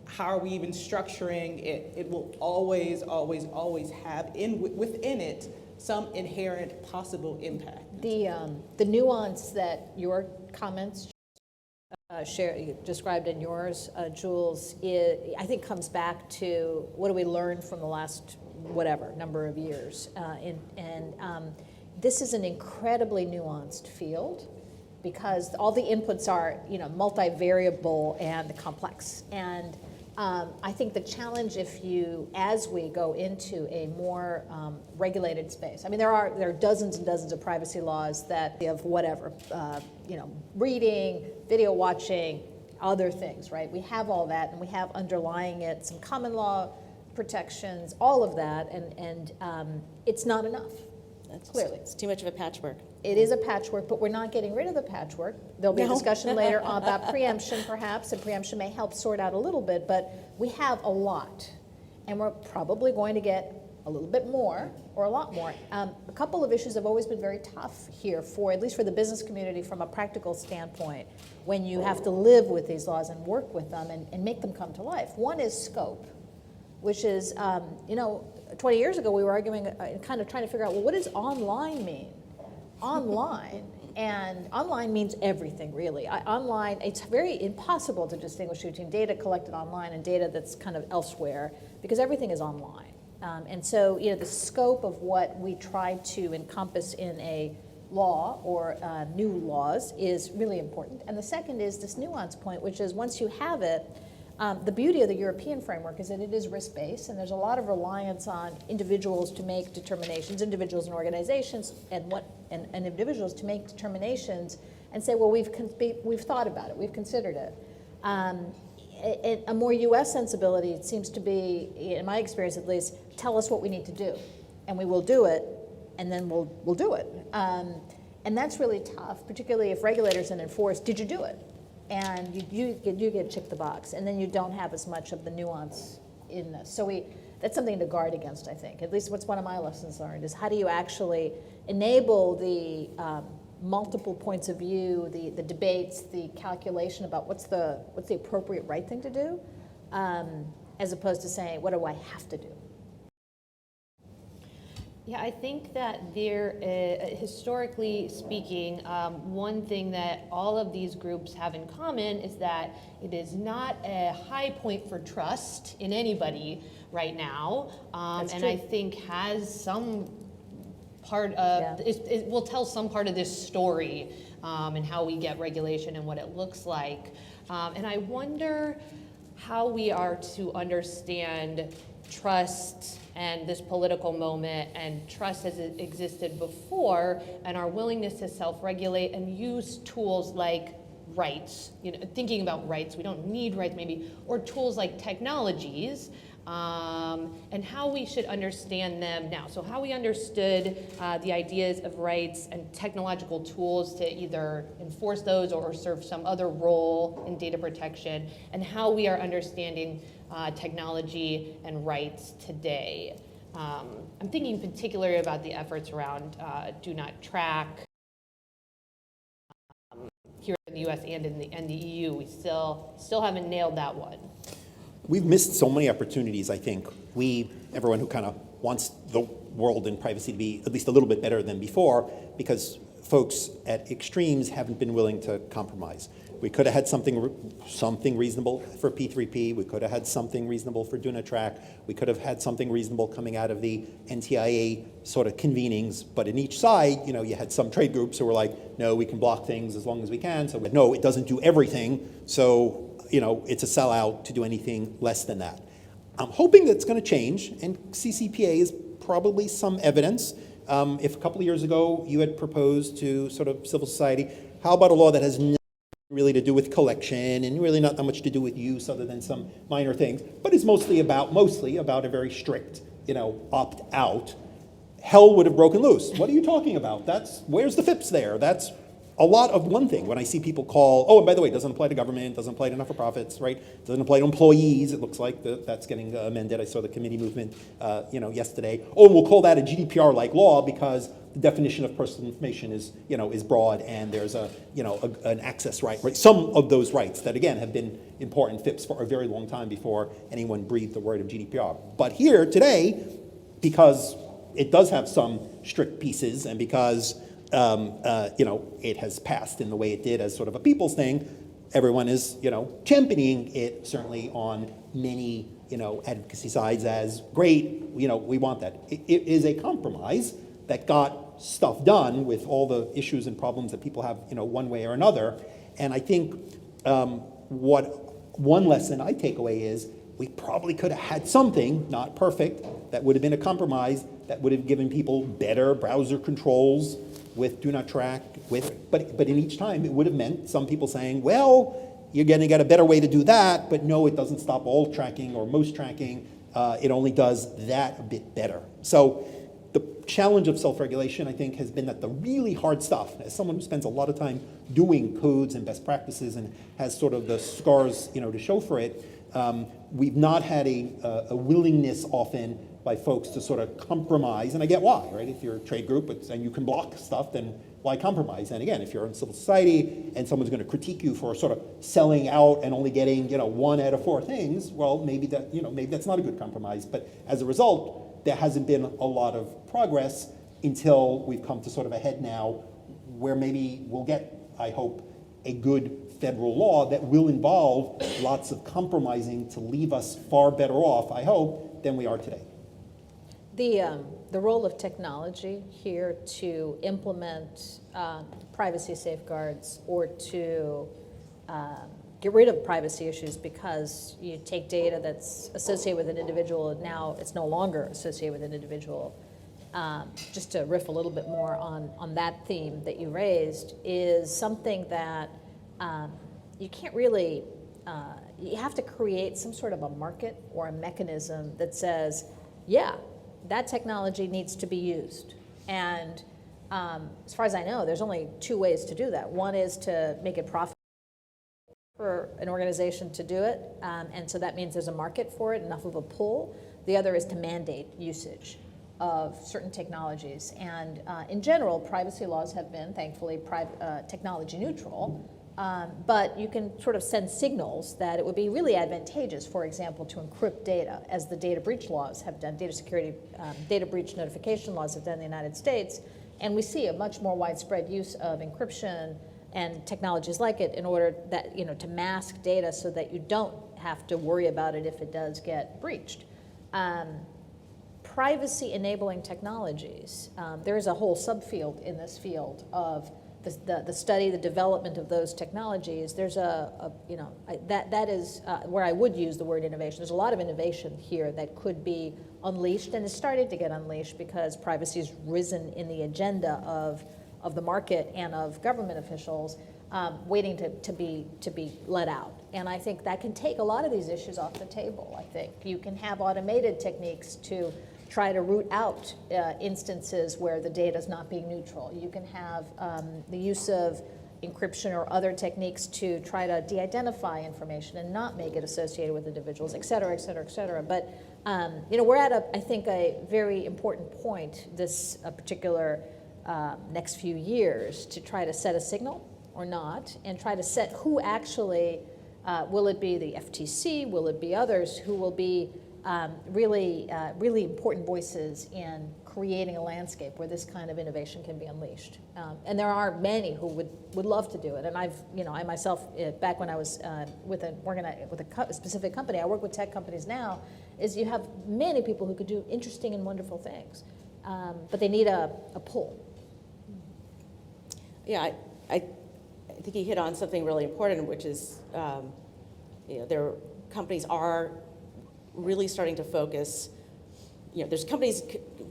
How are we even structuring it? It will always, always, always have within it some inherent possible impact. The nuance that your comments described in yours, Jules, I think comes back to what do we learn from the last whatever number of years, and this is an incredibly nuanced field, because all the inputs are, you know, multivariable and complex, and I think the challenge as we go into a more regulated space, I mean, there are dozens and dozens of privacy laws that of whatever, reading, video watching, other things, right? We have all that, and we have underlying it some common law protections, all of that, and it's not enough. Clearly. It's too much of a patchwork. It is a patchwork, but we're not getting rid of the patchwork. There'll be a discussion later about preemption, perhaps, and preemption may help sort out a little bit, but we have a lot, and we're probably going to get a little bit more, or a lot more. A couple of issues have always been very tough here, at least for the business community from a practical standpoint, when you have to live with these laws and work with them and make them come to life. One is scope, which is, 20 years ago we were arguing, kind of trying to figure out, well, what does online mean? Online, and online means everything, really. Online, it's very impossible to distinguish between data collected online and data that's kind of elsewhere, because everything is online. And so, the scope of what we try to encompass in a law or new laws is really important. And the second is this nuance point, which is once you have it, the beauty of the European framework is that it is risk-based, and there's a lot of reliance on individuals to make determinations, individuals and organizations, and individuals to make determinations and say, well, we've thought about it, we've considered it. A more U.S. sensibility, it seems to be, in my experience at least, tell us what we need to do, and we will do it, and then we'll do it. And that's really tough, particularly if regulators and enforce, did you do it? And you get check the box, and then you don't have as much of the nuance in this. So that's something to guard against, I think. At least what's one of my lessons learned is how do you actually enable the multiple points of view, the debates, the calculation about what's the appropriate right thing to do, as opposed to saying, what do I have to do? Yeah, I think that historically speaking, one thing that all of these groups have in common is that it is not a high point for trust in anybody right now, and I think has some part of, it will tell some part of this story and how we get regulation and what it looks like. And I wonder how we are to understand trust and this political moment and trust as it existed before, and our willingness to self-regulate and use tools like rights, thinking about rights, we don't need rights maybe, or tools like technologies, and how we should understand them now. So how we understood the ideas of rights and technological tools to either enforce those or serve some other role in data protection, and how we are understanding technology and rights today. I'm thinking particularly about the efforts around do not track here in the US and in the EU. We still haven't nailed that one. We've missed so many opportunities, I think. Everyone who kind of wants the world and privacy to be at least a little bit better than before, because folks at extremes haven't been willing to compromise. We could have had something reasonable for P3P. We could have had something reasonable for Do Not Track. We could have had something reasonable coming out of the NTIA sort of convenings. But in each side, you had some trade groups who were like, no, we can block things as long as we can. So no, it doesn't do everything. So it's a sellout to do anything less than that. I'm hoping that's going to change, and CCPA is probably some evidence. If a couple of years ago you had proposed to sort of civil society, how about a law that has nothing really to do with collection and really not that much to do with use other than some minor things, but is mostly about a very strict, opt-out, hell would have broken loose. What are you talking about? Where's the FIPS there? That's a lot of one thing. When I see people call, and by the way, it doesn't apply to government, doesn't apply to not-for-profits, right? Doesn't apply to employees. It looks like that's getting amended. I saw the committee movement, yesterday. And we'll call that a GDPR-like law because the definition of personal information is broad, and there's an access right. Some of those rights that again have been important FIPS for a very long time before anyone breathed the word of GDPR. But here today, because it does have some strict pieces, and because it has passed in the way it did as sort of a people's thing, everyone is, championing it certainly on many, advocacy sides as great, we want that. It is a compromise that got stuff done with all the issues and problems that people have, one way or another. And I think what one lesson I take away is we probably could have had something, not perfect, that would have been a compromise, that would have given people better browser controls with do not track, but in each time it would have meant some people saying, well, you're going to get a better way to do that, but no, it doesn't stop all tracking or most tracking. It only does that a bit better. So the challenge of self-regulation, I think, has been that the really hard stuff, as someone who spends a lot of time doing codes and best practices and has sort of the scars, to show for it, we've not had a willingness often by folks to sort of compromise, and I get why, right? If you're a trade group and you can block stuff, then why compromise? And again, if you're in civil society and someone's going to critique you for sort of selling out and only getting, 1 out of 4 things, well, maybe that, maybe that's not a good compromise. But as a result, there hasn't been a lot of progress until we've come to sort of a head now where maybe we'll get, I hope, a good federal law that will involve lots of compromising to leave us far better off, I hope, than we are today. The role of technology here to implement privacy safeguards or to get rid of privacy issues because you take data that's associated with an individual and now it's no longer associated with an individual. Just to riff a little bit more on that theme that you raised is something that you can't really, you have to create some sort of a market or a mechanism that says, yeah, that technology needs to be used. And as far as I know, there's only 2 ways to do that. One is to make it profitable for an organization to do it, and so that means there's a market for it, enough of a pull. The other is to mandate usage of certain technologies. And in general, privacy laws have been, thankfully, technology neutral. But you can sort of send signals that it would be really advantageous, for example, to encrypt data, as the data breach laws have done, data security, data breach notification laws have done in the United States. And we see a much more widespread use of encryption and technologies like it in order that, to mask data so that you don't have to worry about it if it does get breached. Privacy enabling technologies, there is a whole subfield in this field of the study, the development of those technologies. There's that is where I would use the word innovation. There's a lot of innovation here that could be unleashed and is starting to get unleashed because privacy has risen in the agenda of the market and of government officials, waiting to be let out. And I think that can take a lot of these issues off the table. I think you can have automated techniques to try to root out instances where the data is not being neutral. You can have the use of encryption or other techniques to try to de-identify information and not make it associated with individuals, et cetera, et cetera, et cetera. But we're at I think a very important point this particular next few years to try to set a signal or not, and try to set who actually, will it be the FTC, will it be others who will be really important voices in creating a landscape where this kind of innovation can be unleashed. And there are many who would love to do it. And I myself, back when I was with a specific company, I work with tech companies now, is you have many people who could do interesting and wonderful things, but they need a pull. Yeah, I think you hit on something really important, which is, companies are really starting to focus. There's companies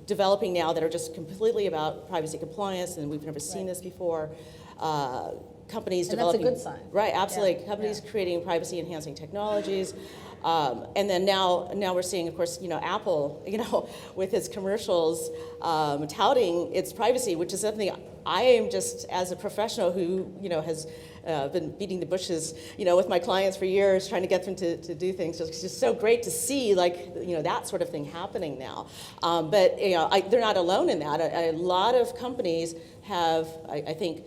developing now that are just completely about privacy compliance, and we've never seen this before. Companies developing. That's a good sign. Right, absolutely. Yeah. Companies creating privacy-enhancing technologies. And then now we're seeing, of course, Apple, with its commercials touting its privacy, which is something I am just, as a professional who, has been beating the bushes, with my clients for years, trying to get them to do things. It's just so great to see, that sort of thing happening now. But, they're not alone in that. A lot of companies have, I think,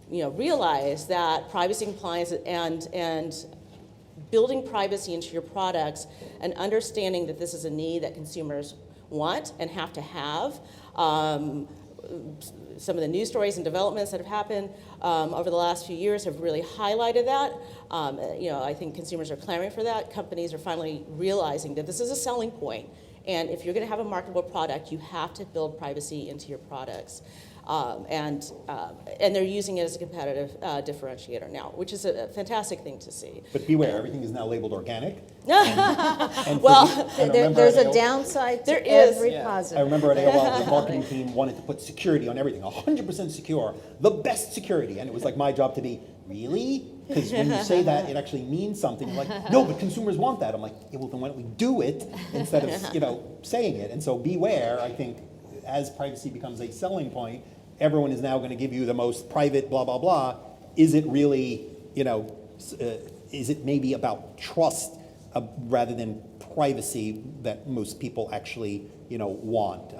realized that privacy compliance and building privacy into your products and understanding that this is a need that consumers want and have to have. Some of the news stories and developments that have happened over the last few years have really highlighted that. I think consumers are clamoring for that. Companies are finally realizing that this is a selling point. And if you're going to have a marketable product, you have to build privacy into your products. And they're using it as a competitive differentiator now, which is a fantastic thing to see. But beware, everything is now labeled organic. Well, There's a downside to There is. every Yeah. I positive. remember at AOL, the marketing team wanted to put security on everything, 100% secure, the best security. And it was like my job to be, really? Because when you say that, it actually means something. You're like, no, but consumers want that. I'm like, yeah, well, then why don't we do it instead of, saying it? And so beware, I think, as privacy becomes a selling point, everyone is now going to give you the most private blah, blah, blah. Is it really, is it maybe about trust rather than privacy that most people actually, want?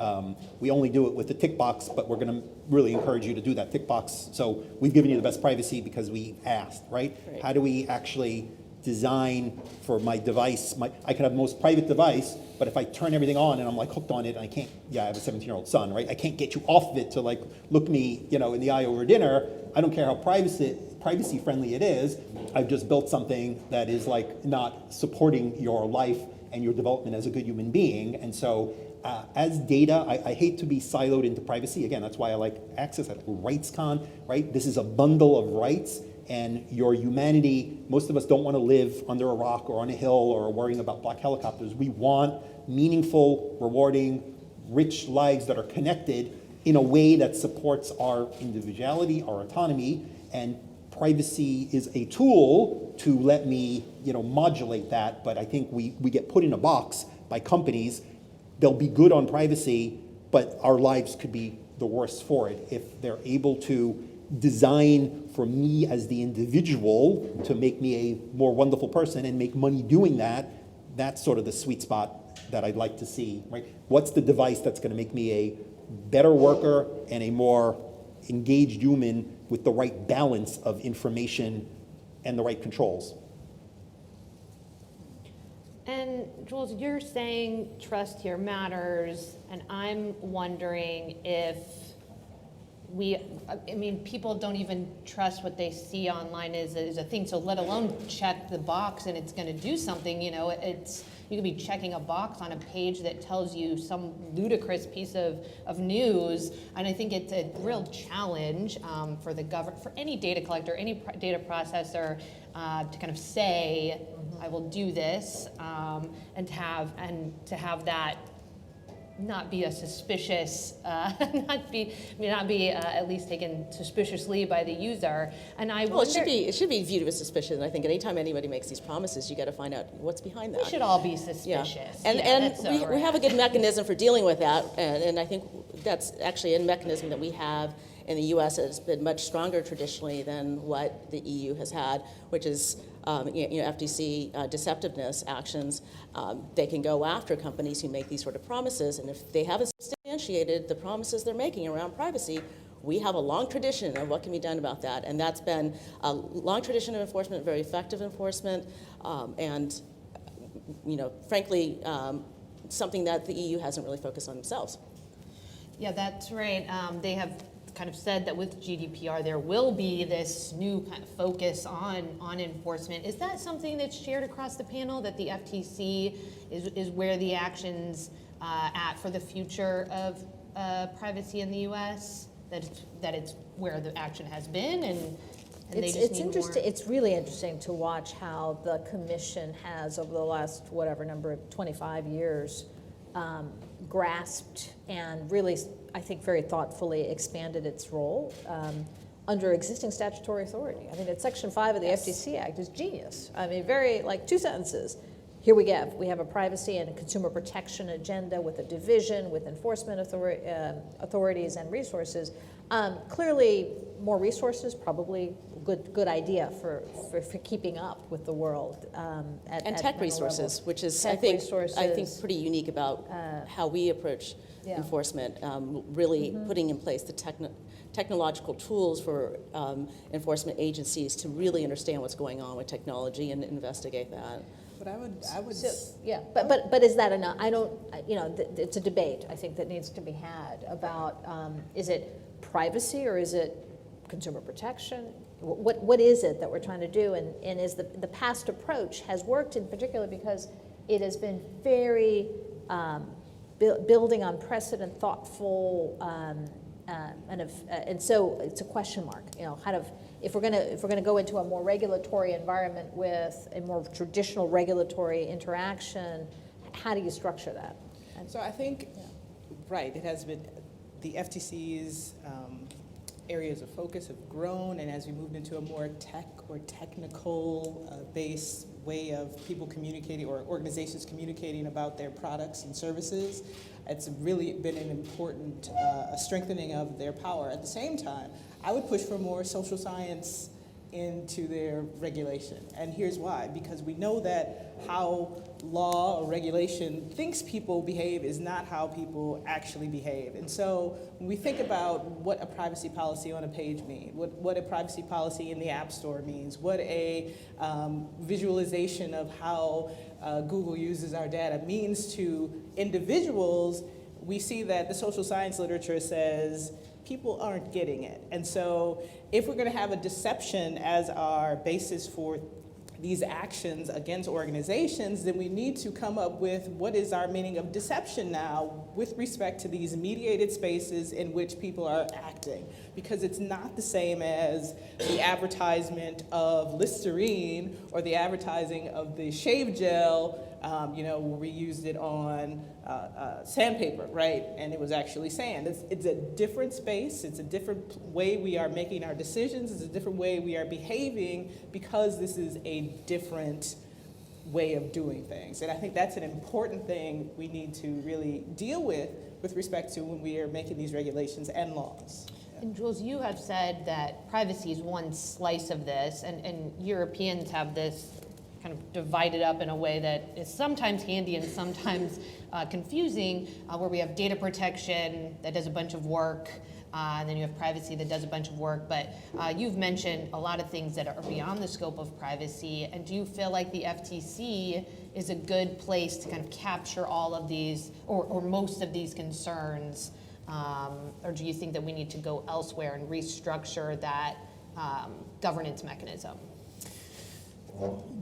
We only do it with the tick box, but we're going to really encourage you to do that tick box. So we've given you the best privacy because we asked, right? Right. How do we actually design for my device? I could have the most private device, but if I turn everything on and I'm like hooked on it, and I can't, I have a 17-year-old son, right? I can't get you off of it to like look me, in the eye over dinner. I don't care how privacy friendly it is. I've just built something that is like not supporting your life and your development as a good human being. And so as data, I hate to be siloed into privacy. Again, that's why I like access, I like RightsCon, right? This is a bundle of rights, and your humanity, most of us don't want to live under a rock or on a hill or worrying about black helicopters. We want meaningful, rewarding, rich lives that are connected in a way that supports our individuality, our autonomy, and privacy is a tool to let me, modulate that. But I think we get put in a box by companies. They'll be good on privacy, but our lives could be the worse for it if they're able to design for me as the individual to make me a more wonderful person and make money doing that. That's sort of the sweet spot that I'd like to see, right? What's the device that's going to make me a better worker and a more engaged human with the right balance of information and the right controls? And Jules, you're saying trust here matters, and I'm wondering if people don't even trust what they see online is a thing, so let alone check the box and it's going to do something. You could be checking a box on a page that tells you some ludicrous piece of news, and I think it's a real challenge for for any data collector, any data processor to kind of say, I will do this, and to have that not be a suspicious, not be at least taken suspiciously by the user. And I Well, wonder, it should be viewed with suspicion. I think anytime anybody makes these promises, you got to find out what's behind that. we should all be suspicious. And that's we have a good mechanism for dealing with that, and I think that's actually a mechanism that we have in the U.S. that has been much stronger traditionally than what the EU has had, which is FTC deceptiveness actions. They can go after companies who make these sort of promises, and if they haven't substantiated the promises they're making around privacy, we have a long tradition of what can be done about that, and that's been a long tradition of enforcement, very effective enforcement, and frankly, something that the EU hasn't really focused on themselves. Yeah, that's right. They have kind of said that with GDPR there will be this new kind of focus on enforcement. Is that something that's shared across the panel, that the FTC is where the action's at for the future of privacy in the U.S., that it's where the action has been, and they just It's need interesting. more? It's really interesting to watch how the commission has, over the last whatever number of 25 years, grasped and really, I think, very thoughtfully expanded its role under existing statutory authority. I mean, it's Section 5 of the FTC Act is genius. I mean, very, like, 2 sentences. Here we have a privacy and a consumer protection agenda with a division, with enforcement authorities and resources. Clearly, more resources, probably good idea for keeping up with the world. And tech resources, level. which is, Tech I think, resources. pretty unique about how we approach Yeah. enforcement, really putting in place the technological tools for enforcement agencies to really understand what's going on with technology and investigate that. But I would. So, yeah, but is that enough? I don't, it's a debate, I think, that needs to be had about, is it privacy or is it consumer protection? What is it that we're trying to do? And is the past approach has worked in particular because it has been very building on precedent, thoughtful And so it's a question mark, you know, if we're gonna go into a more regulatory environment with a more traditional regulatory interaction, how do you structure that? So I think, right, it has been, the FTC's areas of focus have grown, and as we moved into a more tech or technical based way of people communicating or organizations communicating about their products and services, it's really been an important strengthening of their power. At the same time, I would push for more social science into their regulation. And here's why, because we know that how law or regulation thinks people behave is not how people actually behave. And so when we think about what a privacy policy on a page means, what a privacy policy in the App Store means, what a visualization of how Google uses our data means to individuals, we see that the social science literature says people aren't getting it. And so if we're going to have a deception as our basis for these actions against organizations, then we need to come up with what is our meaning of deception now with respect to these mediated spaces in which people are acting. Because it's not the same as the advertisement of Listerine or the advertising of the shave gel, where we used it on sandpaper, right? And it was actually sand. It's a different space. It's a different way we are making our decisions. It's a different way we are behaving because this is a different way of doing things. And I think that's an important thing we need to really deal with respect to when we are making these regulations and laws. And Jules, you have said that privacy is one slice of this, and Europeans have this kind of divided up in a way that is sometimes handy and sometimes confusing, where we have data protection that does a bunch of work, and then you have privacy that does a bunch of work. But you've mentioned a lot of things that are beyond the scope of privacy. And do you feel like the FTC is a good place to kind of capture all of these or most of these concerns? Or do you think that we need to go elsewhere and restructure that governance mechanism?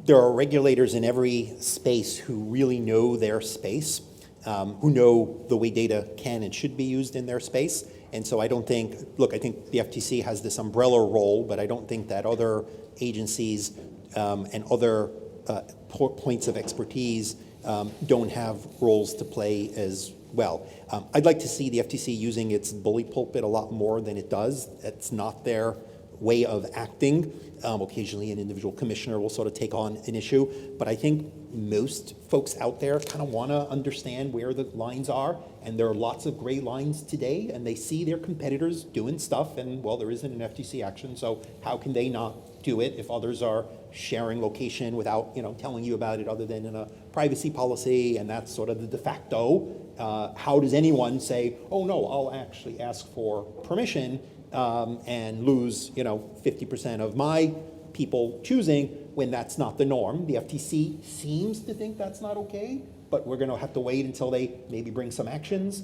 There are regulators in every space who really know their space, who know the way data can and should be used in their space. And so I think the FTC has this umbrella role, but I don't think that other agencies and other points of expertise don't have roles to play as well. I'd like to see the FTC using its bully pulpit a lot more than it does. It's not their way of acting. Occasionally an individual commissioner will sort of take on an issue, but I think most folks out there kind of want to understand where the lines are, and there are lots of gray lines today, and they see their competitors doing stuff, and well, there isn't an FTC action, so how can they not do it if others are sharing location without telling you about it other than in a privacy policy, and that's sort of the de facto. How does anyone say, oh no, I'll actually ask for permission and lose 50% of my people choosing when that's not the norm? The FTC seems to think that's not okay, but we're going to have to wait until they maybe bring some actions.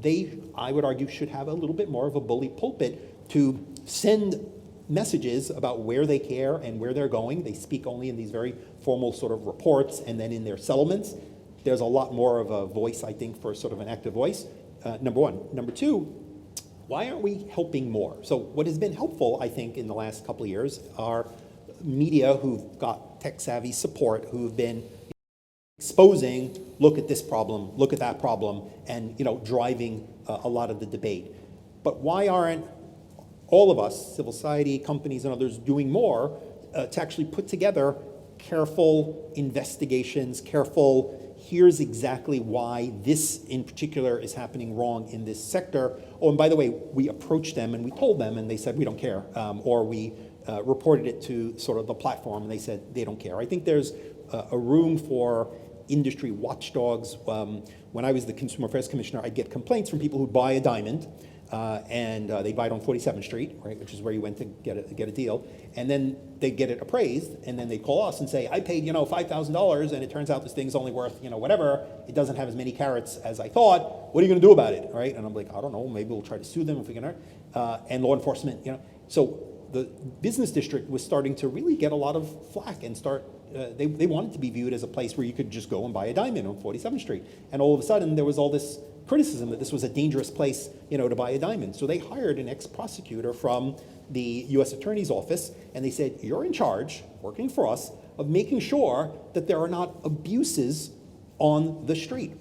They, I would argue, should have a little bit more of a bully pulpit to send messages about where they care and where they're going. They speak only in these very formal sort of reports, and then in their settlements, there's a lot more of a voice, I think, for sort of an active voice, number one. Number two, why aren't we helping more? So what has been helpful, I think, in the last couple of years are media who've got tech-savvy support, who've been exposing, look at this problem, look at that problem, and driving a lot of the debate. But why aren't all of us, civil society, companies, and others, doing more to actually put together careful investigations, here's exactly why this in particular is happening wrong in this sector. Oh, and by the way, we approached them and we told them, and they said, we don't care. Or we reported it to sort of the platform, and they said they don't care. I think there's a room for industry watchdogs. When I was the Consumer Affairs Commissioner, I'd get complaints from people who'd buy a diamond, and they'd buy it on 47th Street, right, which is where you went to get a deal, and then they'd get it appraised, and then they'd call us and say, I paid $5,000, and it turns out this thing's only worth whatever. It doesn't have as many carats as I thought. What are you going to do about it, right? And I'm like, I don't know. Maybe we'll try to sue them if we can. And law enforcement, So the business district was starting to really get a lot of flack and start. They wanted to be viewed as a place where you could just go and buy a diamond on 47th Street, and all of a sudden there was all this criticism that this was a dangerous place, to buy a diamond. So they hired an ex-prosecutor from the U.S. Attorney's Office, and they said, you're in charge, working for us, of making sure that there are not abuses on the street.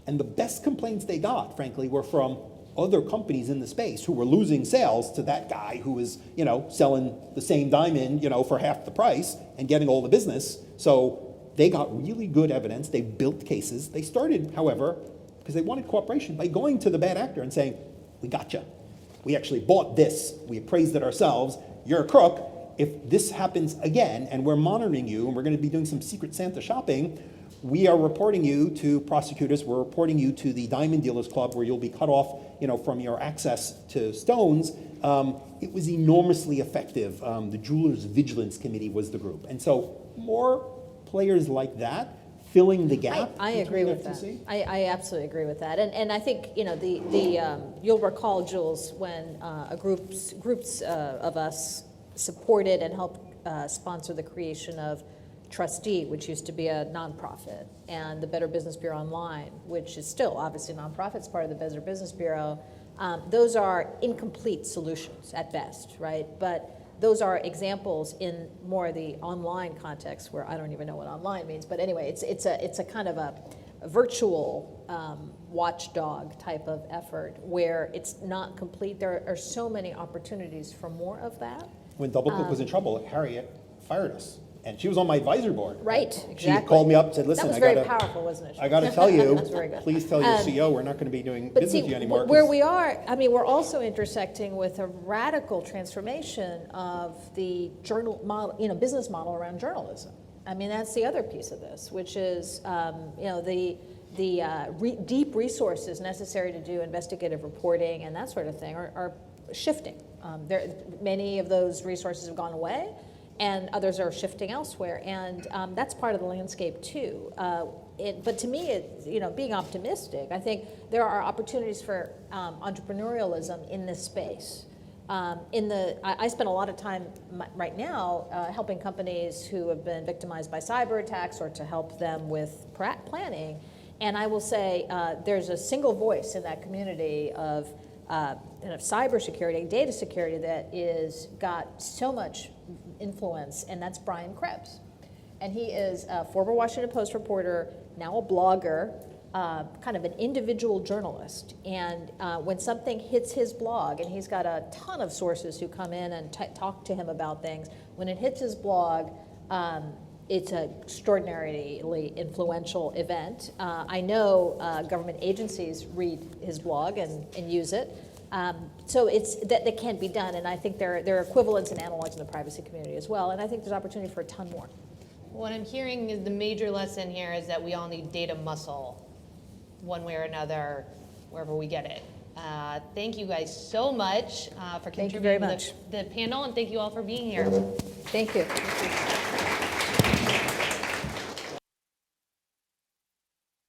And the best complaints they got, frankly, were from other companies in the space who were losing sales to that guy who was, selling the same diamond, for half the price and getting all the business. So they got really good evidence. They built cases. They started, however, because they wanted cooperation, by going to the bad actor and saying, we got you. We actually bought this. We appraised it ourselves. You're a crook. If this happens again, and we're monitoring you, and we're going to be doing some Secret Santa shopping, we are reporting you to prosecutors. We're reporting you to the Diamond Dealers Club, where you'll be cut off, from your access to stones. It was enormously effective. The Jewelers Vigilance Committee was the group. And so more players like that filling the gap. I agree with that. I absolutely agree with that. And I think, you'll recall, Jules, when groups of us supported and helped sponsor the creation of Trustee, which used to be a nonprofit, and the Better Business Bureau Online, which is still obviously a nonprofit, it's part of the Better Business Bureau. Those are incomplete solutions at best, right? But those are examples in more of the online context, where I don't even know what online means. But anyway, it's a kind of a virtual watchdog type of effort where it's not complete. There are so many opportunities for more of that. When DoubleClick was in trouble, Harriet fired us. And she was on my advisory board. Right, exactly. She called me up and said, listen, that was very powerful, wasn't it? I got to tell you, That's very good. please tell your CEO we're not going to be doing business with you anymore. Where we are, we're also intersecting with a radical transformation of the journal model, business model around journalism. That's the other piece of this, which is, the deep resources necessary to do investigative reporting and that sort of thing are shifting. Many of those resources have gone away, and others are shifting elsewhere, and that's part of the landscape too. But to me, it's, being optimistic, I think there are opportunities for entrepreneurialism in this space. I spend a lot of time right now helping companies who have been victimized by cyber attacks, or to help them with planning. And I will say there's a single voice in that community of cybersecurity, data security, that is got so much influence, and that's Brian Krebs. And he is a former Washington Post reporter, now a blogger, kind of an individual journalist. And when something hits his blog, and he's got a ton of sources who come in and talk to him about things, when it hits his blog, it's an extraordinarily influential event. I know government agencies read his blog and use it. So it's that can be done, and I think there are equivalents and analogs in the privacy community as well, and I think there's opportunity for a ton more. What I'm hearing is the major lesson here is that we all need data muscle, one way or another, wherever we get it. Thank you guys so much for contributing to the panel, and thank you all for being here. Thank you.